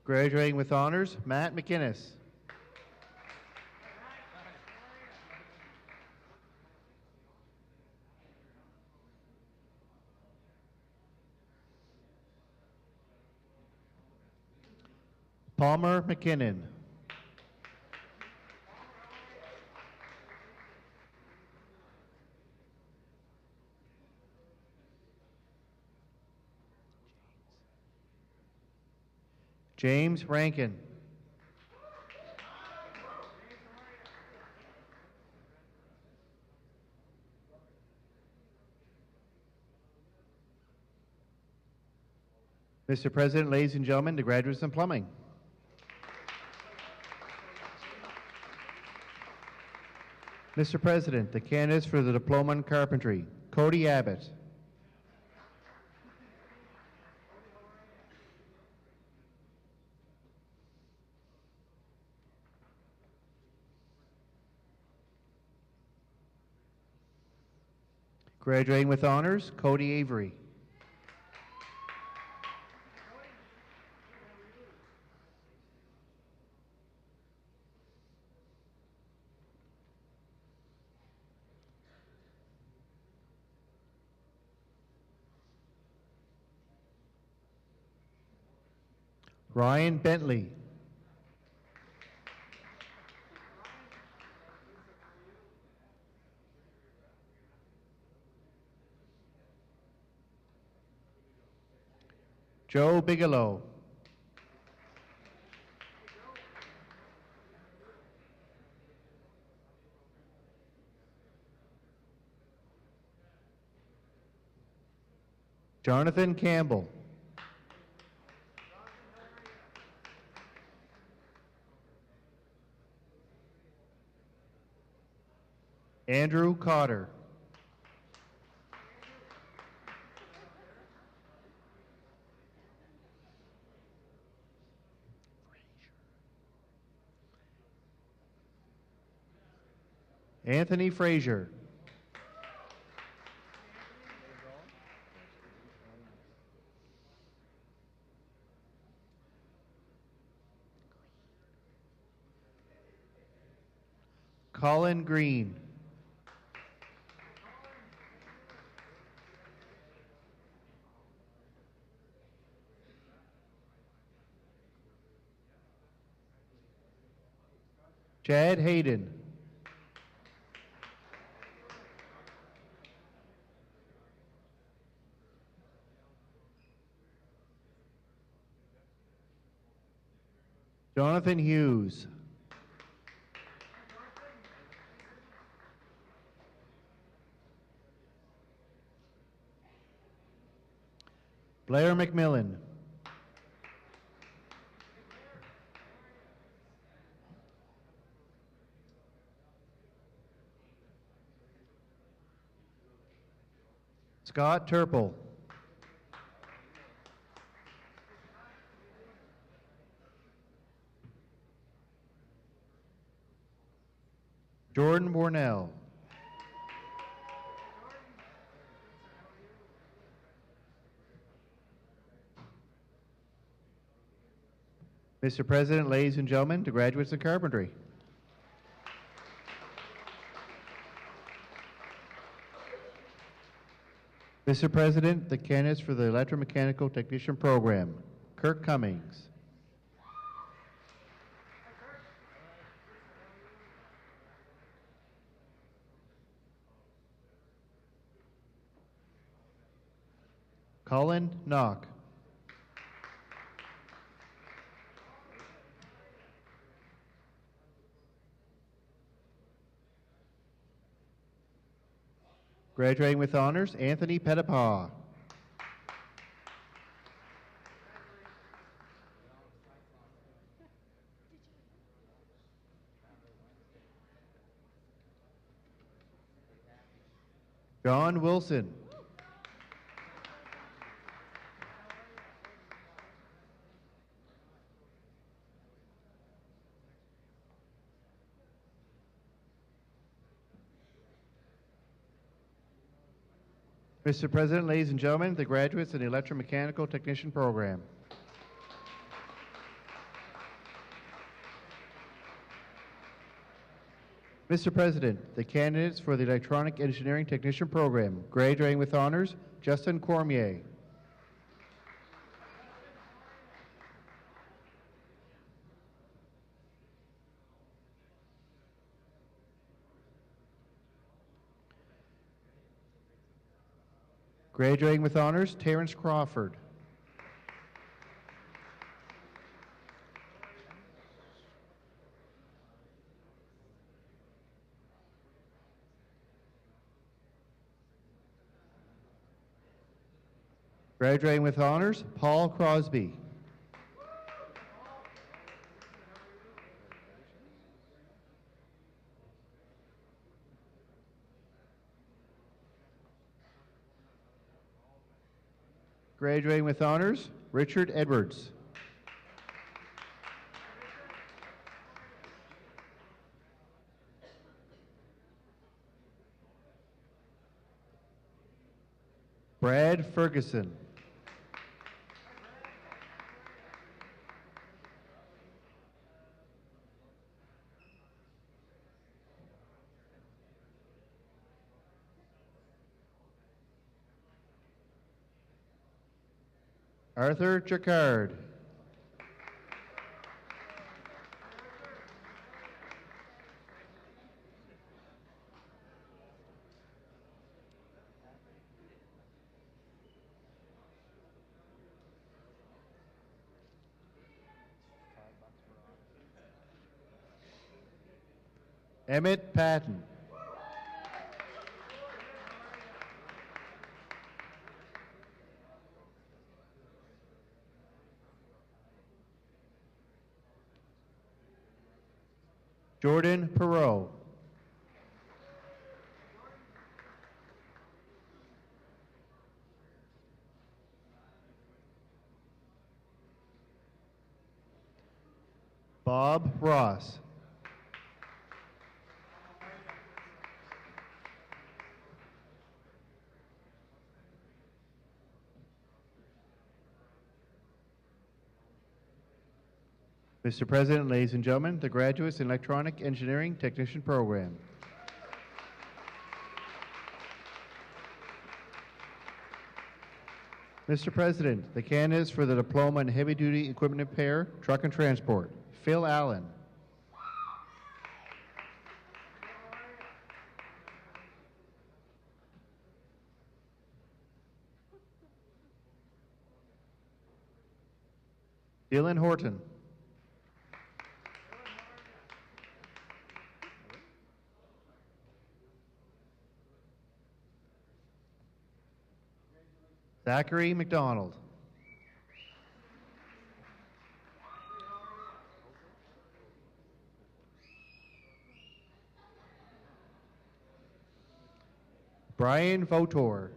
Graduating with honors, Matt McInnes. Palmer McKinnon. James Rankin. Mr. President, ladies and gentlemen, the graduates in plumbing. Mr. President, the candidates for the diploma in carpentry, Cody Abbott. Graduating with honors, Cody Avery. Ryan Bentley. Joe Bigelow. Jonathan Campbell. Andrew Cotter. Anthony Frazier. Colin Green. Chad Hayden. Jonathan Hughes. Blair McMillan. Scott Turple. Jordan Bornell. Mr. President, ladies and gentlemen, the graduates of carpentry. Mr. President, the candidates for the electromechanical technician program, Kirk Cummings. Colin Knock. Graduating with honors, Anthony Pettipaw. John Wilson. Mr. President, ladies and gentlemen, the graduates in the electromechanical technician program. Mr. President, the candidates for the electronic engineering technician program, graduating with honors, Justin Cormier. Graduating with honors, Terrence Crawford. Graduating with honors, Paul Crosby. Graduating with honors, Richard Edwards. Brad Ferguson. Arthur Jacquard. Emmett Patton. Jordan Perot. Bob Ross. Mr. President, ladies and gentlemen, the graduates in Electronic Engineering Technician Program. Mr. President, the candidates for the Diploma in Heavy Duty Equipment Repair, Truck and Transport, Phil Allen. Dylan Horton. Zachary McDonald. Brian Votor.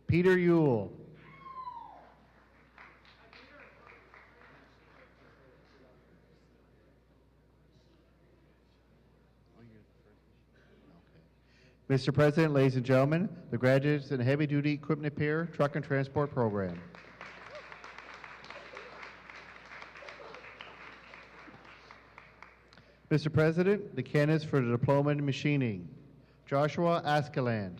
Peter Yule. Mr. President, ladies and gentlemen, the graduates in Heavy Duty Equipment Repair, Truck and Transport Program. Mr. President, the candidates for the Diploma in Machining, Joshua Askeland.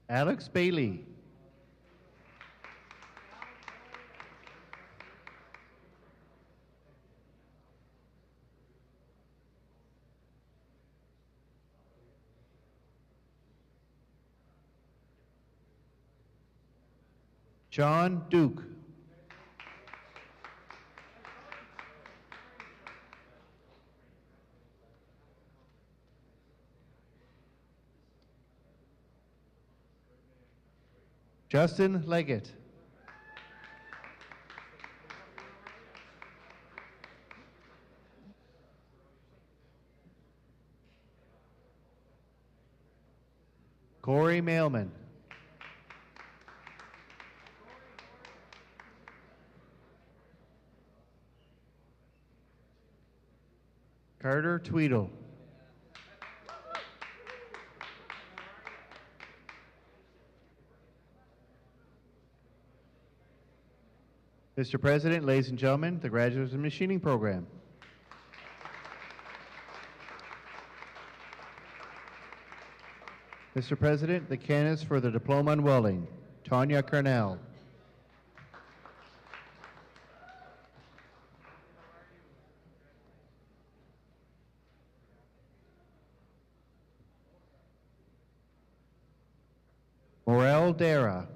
Alex Bailey. John Duke. Justin Leggett. Corey Mailman. Carter Tweedle. Mr. President, ladies and gentlemen, the graduates of the machining program. Mr. President, the candidates for the Diploma in Welding, Tanya Carnell. Morel Dara.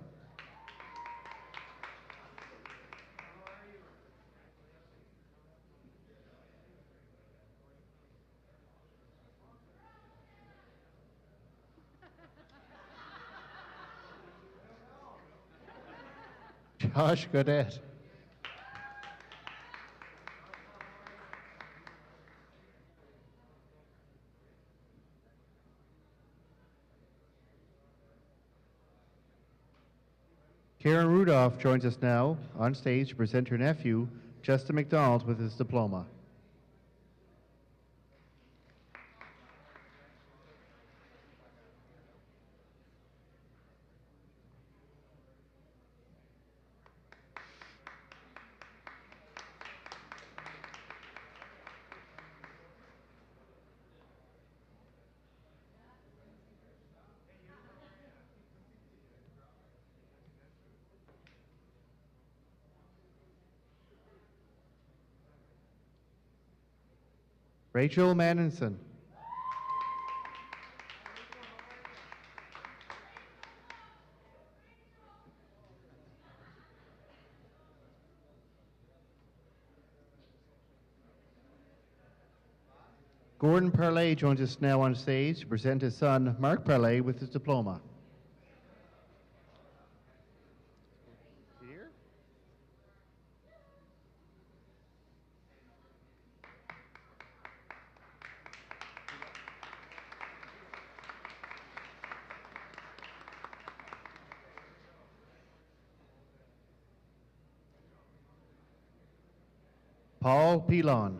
Josh Godet. Karen Rudolph joins us now on stage to present her nephew, Justin McDonald, with his diploma. Rachel Manninson. Gordon Parley joins us now on stage to present his son, Mark Parley, with his diploma. Paul Pilon.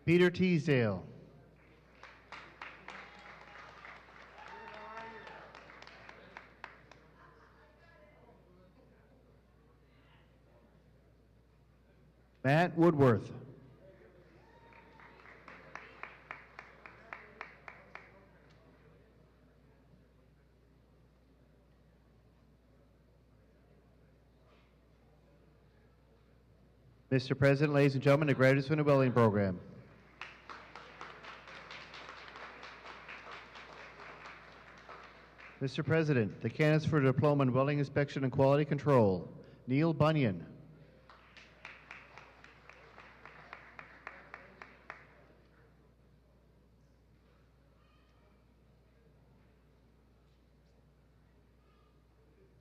Peter Teasdale. Matt Woodworth. Mr. President, ladies and gentlemen, the graduates from the welding program. Mr. President, the candidates for Diploma in Welding Inspection and Quality Control, Neil Bunyan.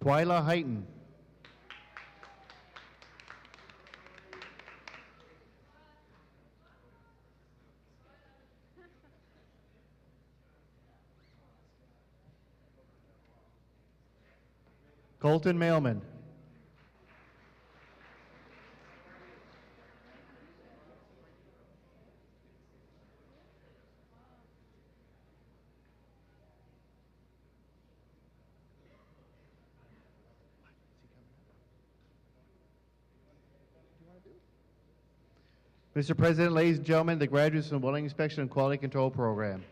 Twyla Heighton. Colton Mailman. Mr. President, ladies and gentlemen, the graduates from the Welding Inspection and Quality Control Program.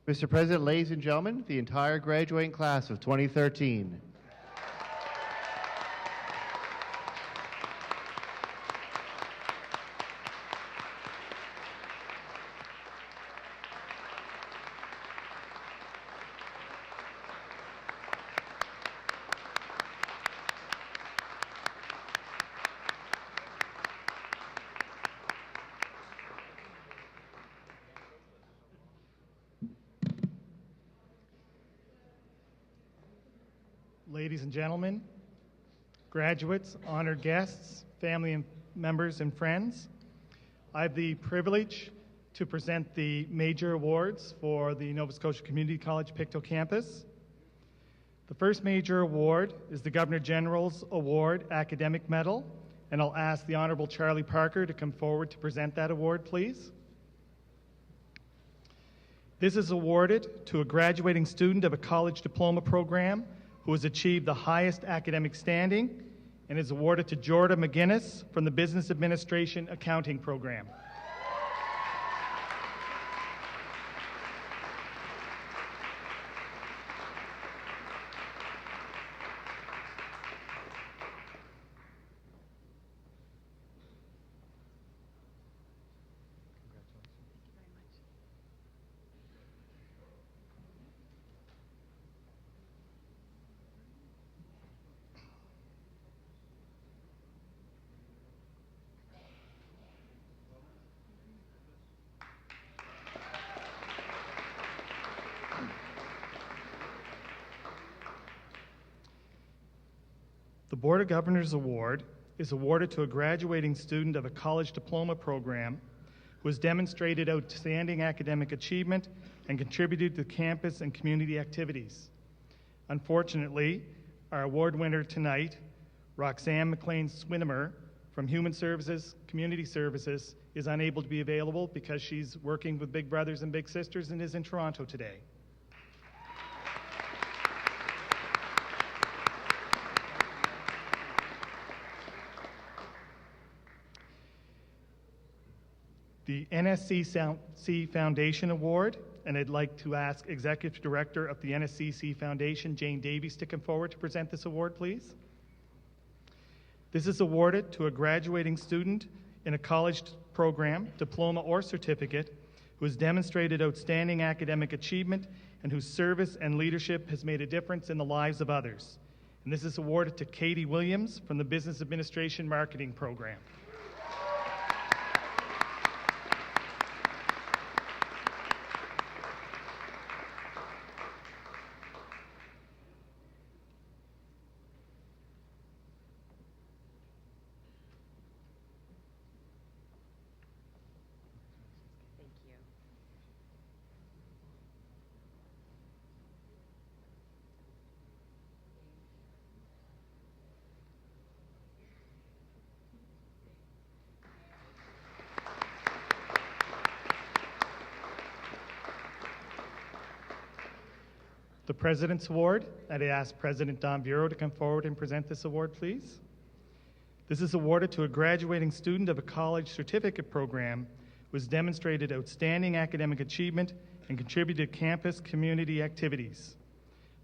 Mr. President, ladies and gentlemen, the entire graduating class of 2013. Ladies and gentlemen, graduates, honored guests, family and members and friends, I have the privilege to present the major awards for the Nova Scotia Community College Pictou campus. The first major award is the Governor General's Award Academic Medal, and I'll ask the Honorable Charlie Parker to come forward to present that award, please. This is awarded to a graduating student of a college diploma program who has achieved the highest academic standing and is awarded to Jordan McGinnis from the Business Administration Accounting Program. The Board of Governors Award is awarded to a graduating student of a college diploma program who has demonstrated outstanding academic achievement and contributed to campus and community activities. Unfortunately, our award winner tonight, Roxanne McLean Swinimer from Human Services, Community Services, is unable to be available because she's working with Big Brothers and Big Sisters and is in Toronto today. The NSCC Foundation Award, and I'd like to ask Executive Director of the NSCC Foundation, Jane Davies, to come forward to present this award, please. This is awarded to a graduating student in a college program, diploma or certificate, who has demonstrated outstanding academic achievement and whose service and leadership has made a difference in the lives of others. And this is awarded to Katie Williams from the Business Administration Marketing Program. The President's Award, and I ask President Don Bureau to come forward and present this award, please. This is awarded to a graduating student of a college certificate program who has demonstrated outstanding academic achievement and contributed to campus community activities.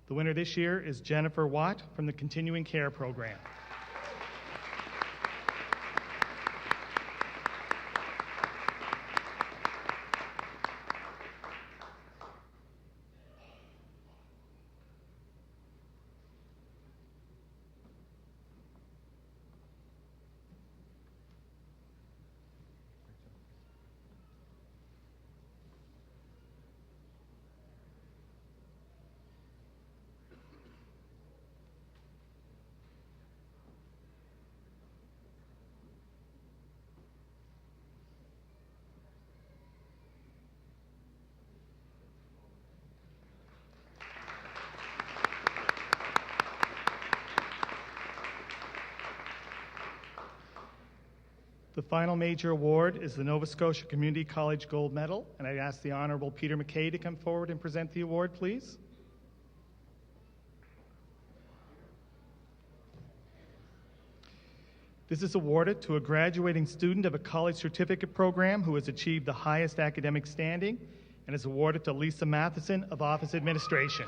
The winner this year is Jennifer Watt from the Continuing Care Program. The final major award is the Nova Scotia Community College Gold Medal, and I ask the Honourable Peter MacKay to come forward and present the award, please. This is awarded to a graduating student of a college certificate program who has achieved the highest academic standing, and is awarded to Lisa Matheson of Office Administration.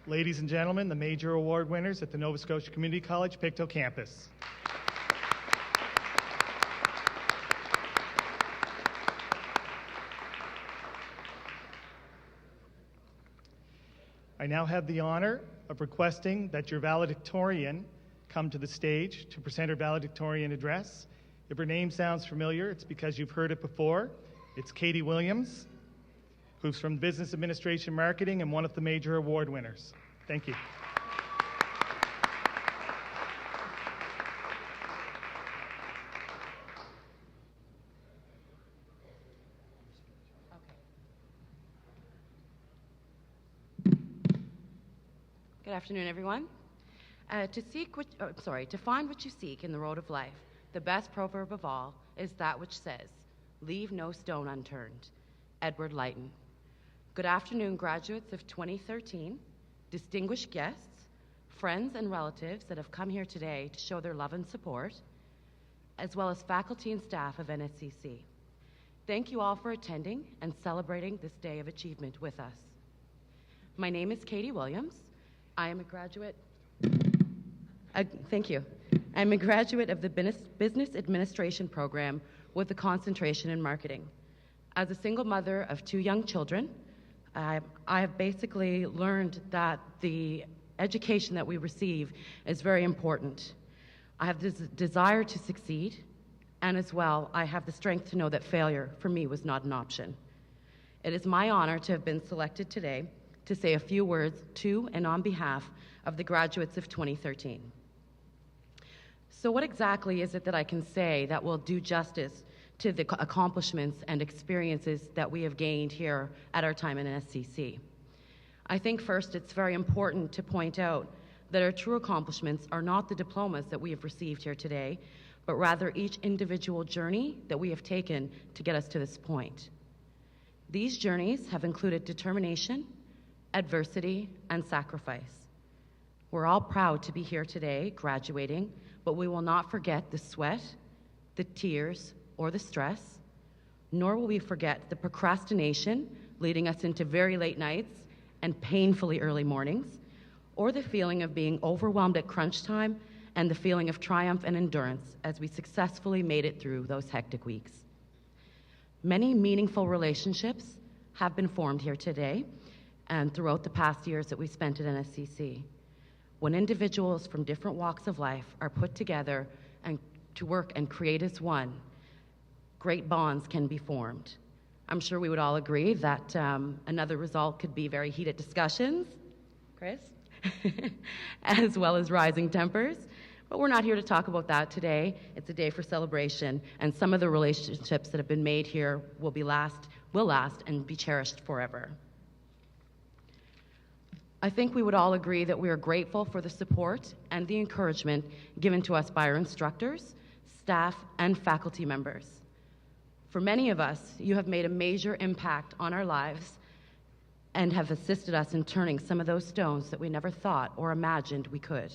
Ladies and gentlemen, the major award winners at the Nova Scotia Community College Pictou campus. I now have the honor of requesting that your valedictorian come to the stage to present her valedictorian address. If her name sounds familiar, it's because you've heard it before. It's Katie Williams, who's from Business Administration Marketing and one of the major award winners. Thank you. Good afternoon, everyone. To find what you seek in the road of life, the best proverb of all is that which says, "Leave no stone unturned." Edward Leighton. Good afternoon, graduates of 2013, distinguished guests, friends and relatives that have come here today to show their love and support, as well as faculty and staff of NSCC. Thank you all for attending and celebrating this day of achievement with us. My name is Katie Williams. I am a graduate. Thank you. I'm a graduate of the Business Administration program with a concentration in marketing. As a single mother of 2 young children, I have basically learned that the education that we receive is very important. I have this desire to succeed, and as well, I have the strength to know that failure for me was not an option. It is my honor to have been selected today to say a few words to and on behalf of the graduates of 2013. So what exactly is it that I can say that will do justice to the accomplishments and experiences that we have gained here at our time in NSCC? I think first it's very important to point out that our true accomplishments are not the diplomas that we have received here today, but rather each individual journey that we have taken to get us to this point. These journeys have included determination, adversity, and sacrifice. We're all proud to be here today, graduating, but we will not forget the sweat, the tears, or the stress, nor will we forget the procrastination leading us into very late nights and painfully early mornings, or the feeling of being overwhelmed at crunch time and the feeling of triumph and endurance as we successfully made it through those hectic weeks. Many meaningful relationships have been formed here today and throughout the past years that we spent at NSCC. When individuals from different walks of life are put together and to work and create as one, great bonds can be formed. I'm sure we would all agree that another result could be very heated discussions, Chris, as well as rising tempers. But we're not here to talk about that today. It's a day for celebration, and some of the relationships that have been made here will last and be cherished forever. I think we would all agree that we are grateful for the support and the encouragement given to us by our instructors, staff, and faculty members. For many of us, you have made a major impact on our lives and have assisted us in turning some of those stones that we never thought or imagined we could.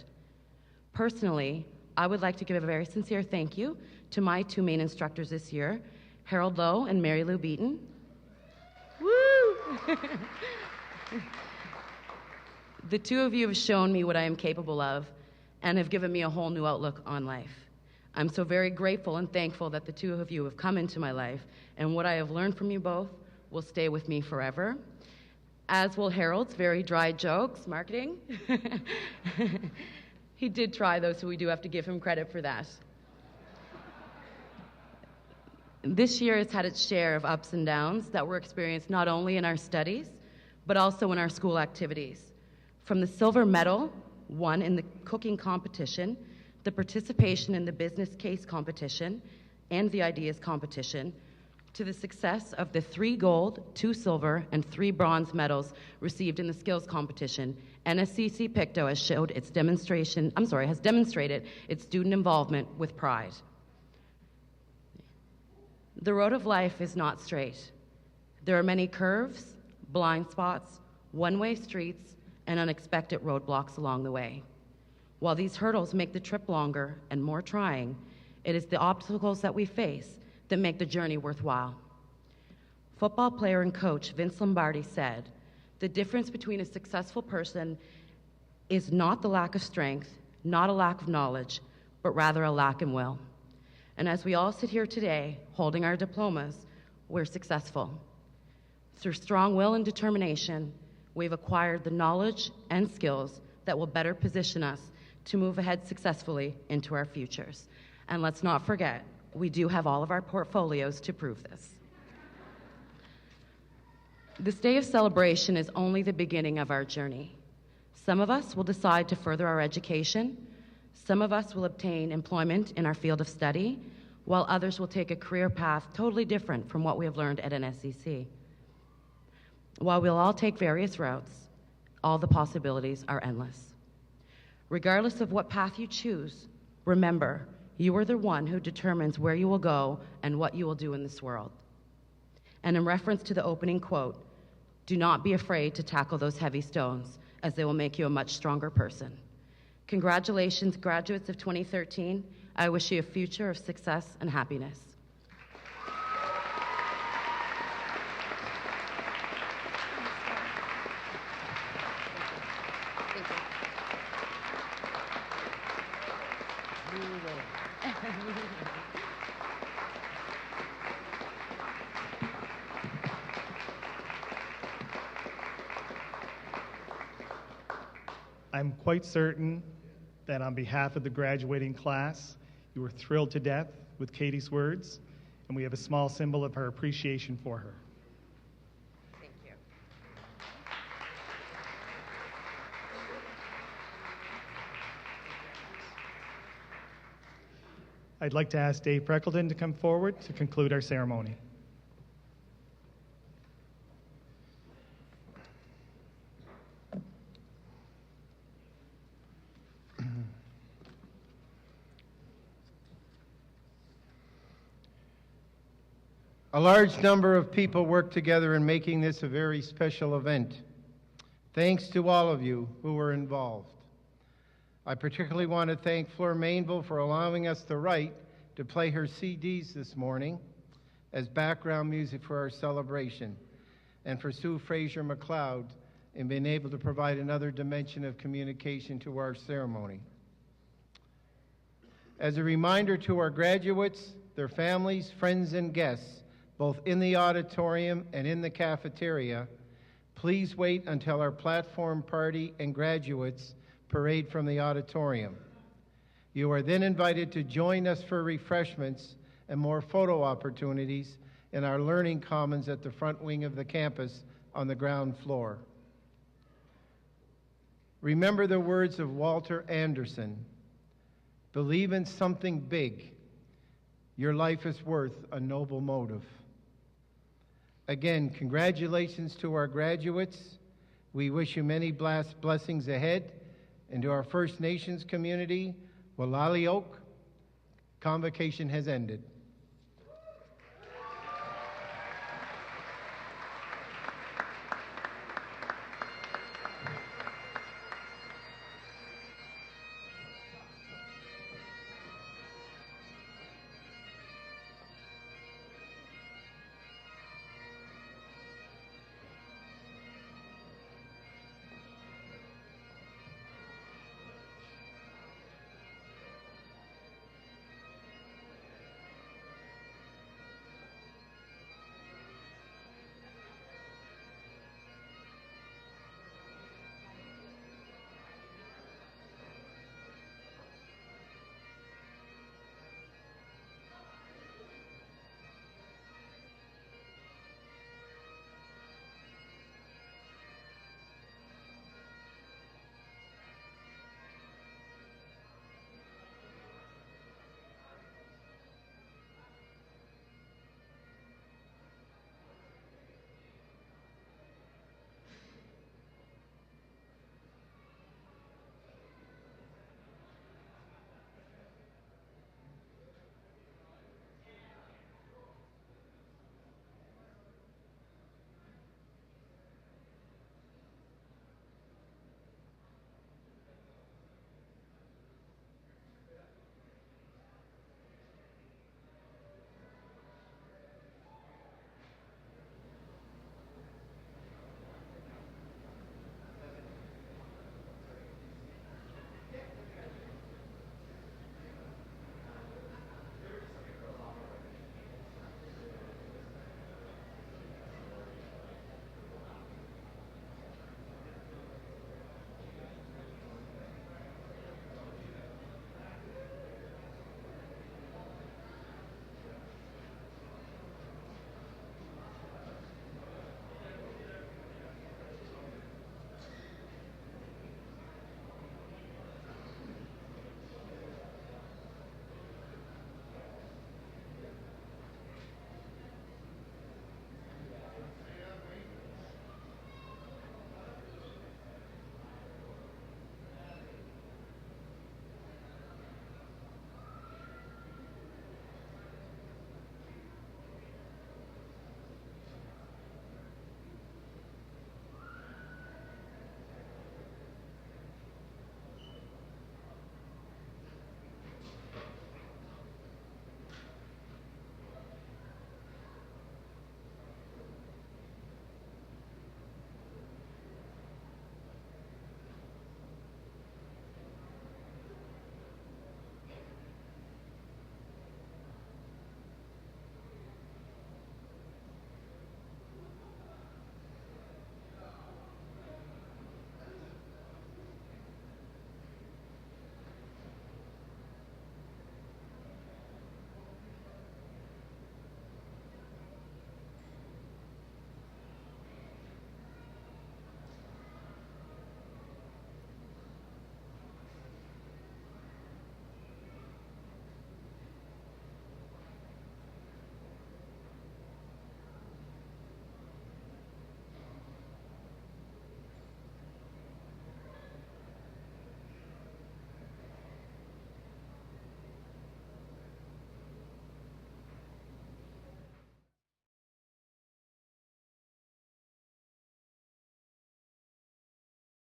Personally, I would like to give a very sincere thank you to my 2 main instructors this year, Harold Lowe and Mary Lou Beaton. Woo! The 2 of you have shown me what I am capable of and have given me a whole new outlook on life. I'm so very grateful and thankful that the 2 of you have come into my life, and what I have learned from you both will stay with me forever, as will Harold's very dry jokes, marketing. He did try, though, so we do have to give him credit for that. This year has had its share of ups and downs that were experienced not only in our studies, but also in our school activities. From the silver medal won in the cooking competition, the participation in the business case competition, and the ideas competition, to the success of the 3 gold, 2 silver, and 3 bronze medals received in the skills competition, NSCC Pictou has demonstrated its student involvement with pride. The road of life is not straight. There are many curves, blind spots, one-way streets, and unexpected roadblocks along the way. While these hurdles make the trip longer and more trying, it is the obstacles that we face that make the journey worthwhile. Football player and coach Vince Lombardi said, "The difference between a successful person is not the lack of strength, not a lack of knowledge, but rather a lack in will." And as we all sit here today holding our diplomas, we're successful. Through strong will and determination, we've acquired the knowledge and skills that will better position us to move ahead successfully into our futures. And let's not forget, we do have all of our portfolios to prove this. This day of celebration is only the beginning of our journey. Some of us will decide to further our education. Some of us will obtain employment in our field of study, while others will take a career path totally different from what we have learned at NSCC. While we'll all take various routes, all the possibilities are endless. Regardless of what path you choose, remember, you are the one who determines where you will go and what you will do in this world. And in reference to the opening quote, do not be afraid to tackle those heavy stones, as they will make you a much stronger person. Congratulations, graduates of 2013. I wish you a future of success and happiness. I'm quite certain that on behalf of the graduating class, you were thrilled to death with Katie's words, and we have a small symbol of her appreciation for her. Thank you. I'd like to ask Dave Freckleton to come forward to conclude our ceremony. A large number of people worked together in making this a very special event. Thanks to all of you who were involved. I particularly want to thank Fleur Mainville for allowing us the right to play her CDs this morning as background music for our celebration, and for Sue Fraser McLeod in being able to provide another dimension of communication to our ceremony. As a reminder to our graduates, their families, friends, and guests, both in the auditorium and in the cafeteria, please wait until our platform party and graduates parade from the auditorium. You are then invited to join us for refreshments and more photo opportunities in our learning commons at the front wing of the campus on the ground floor. Remember the words of Walter Anderson: believe in something big. Your life is worth a noble motive. Again, congratulations to our graduates. We wish you many blessings ahead. And to our First Nations community, Wallalioq, Convocation has ended.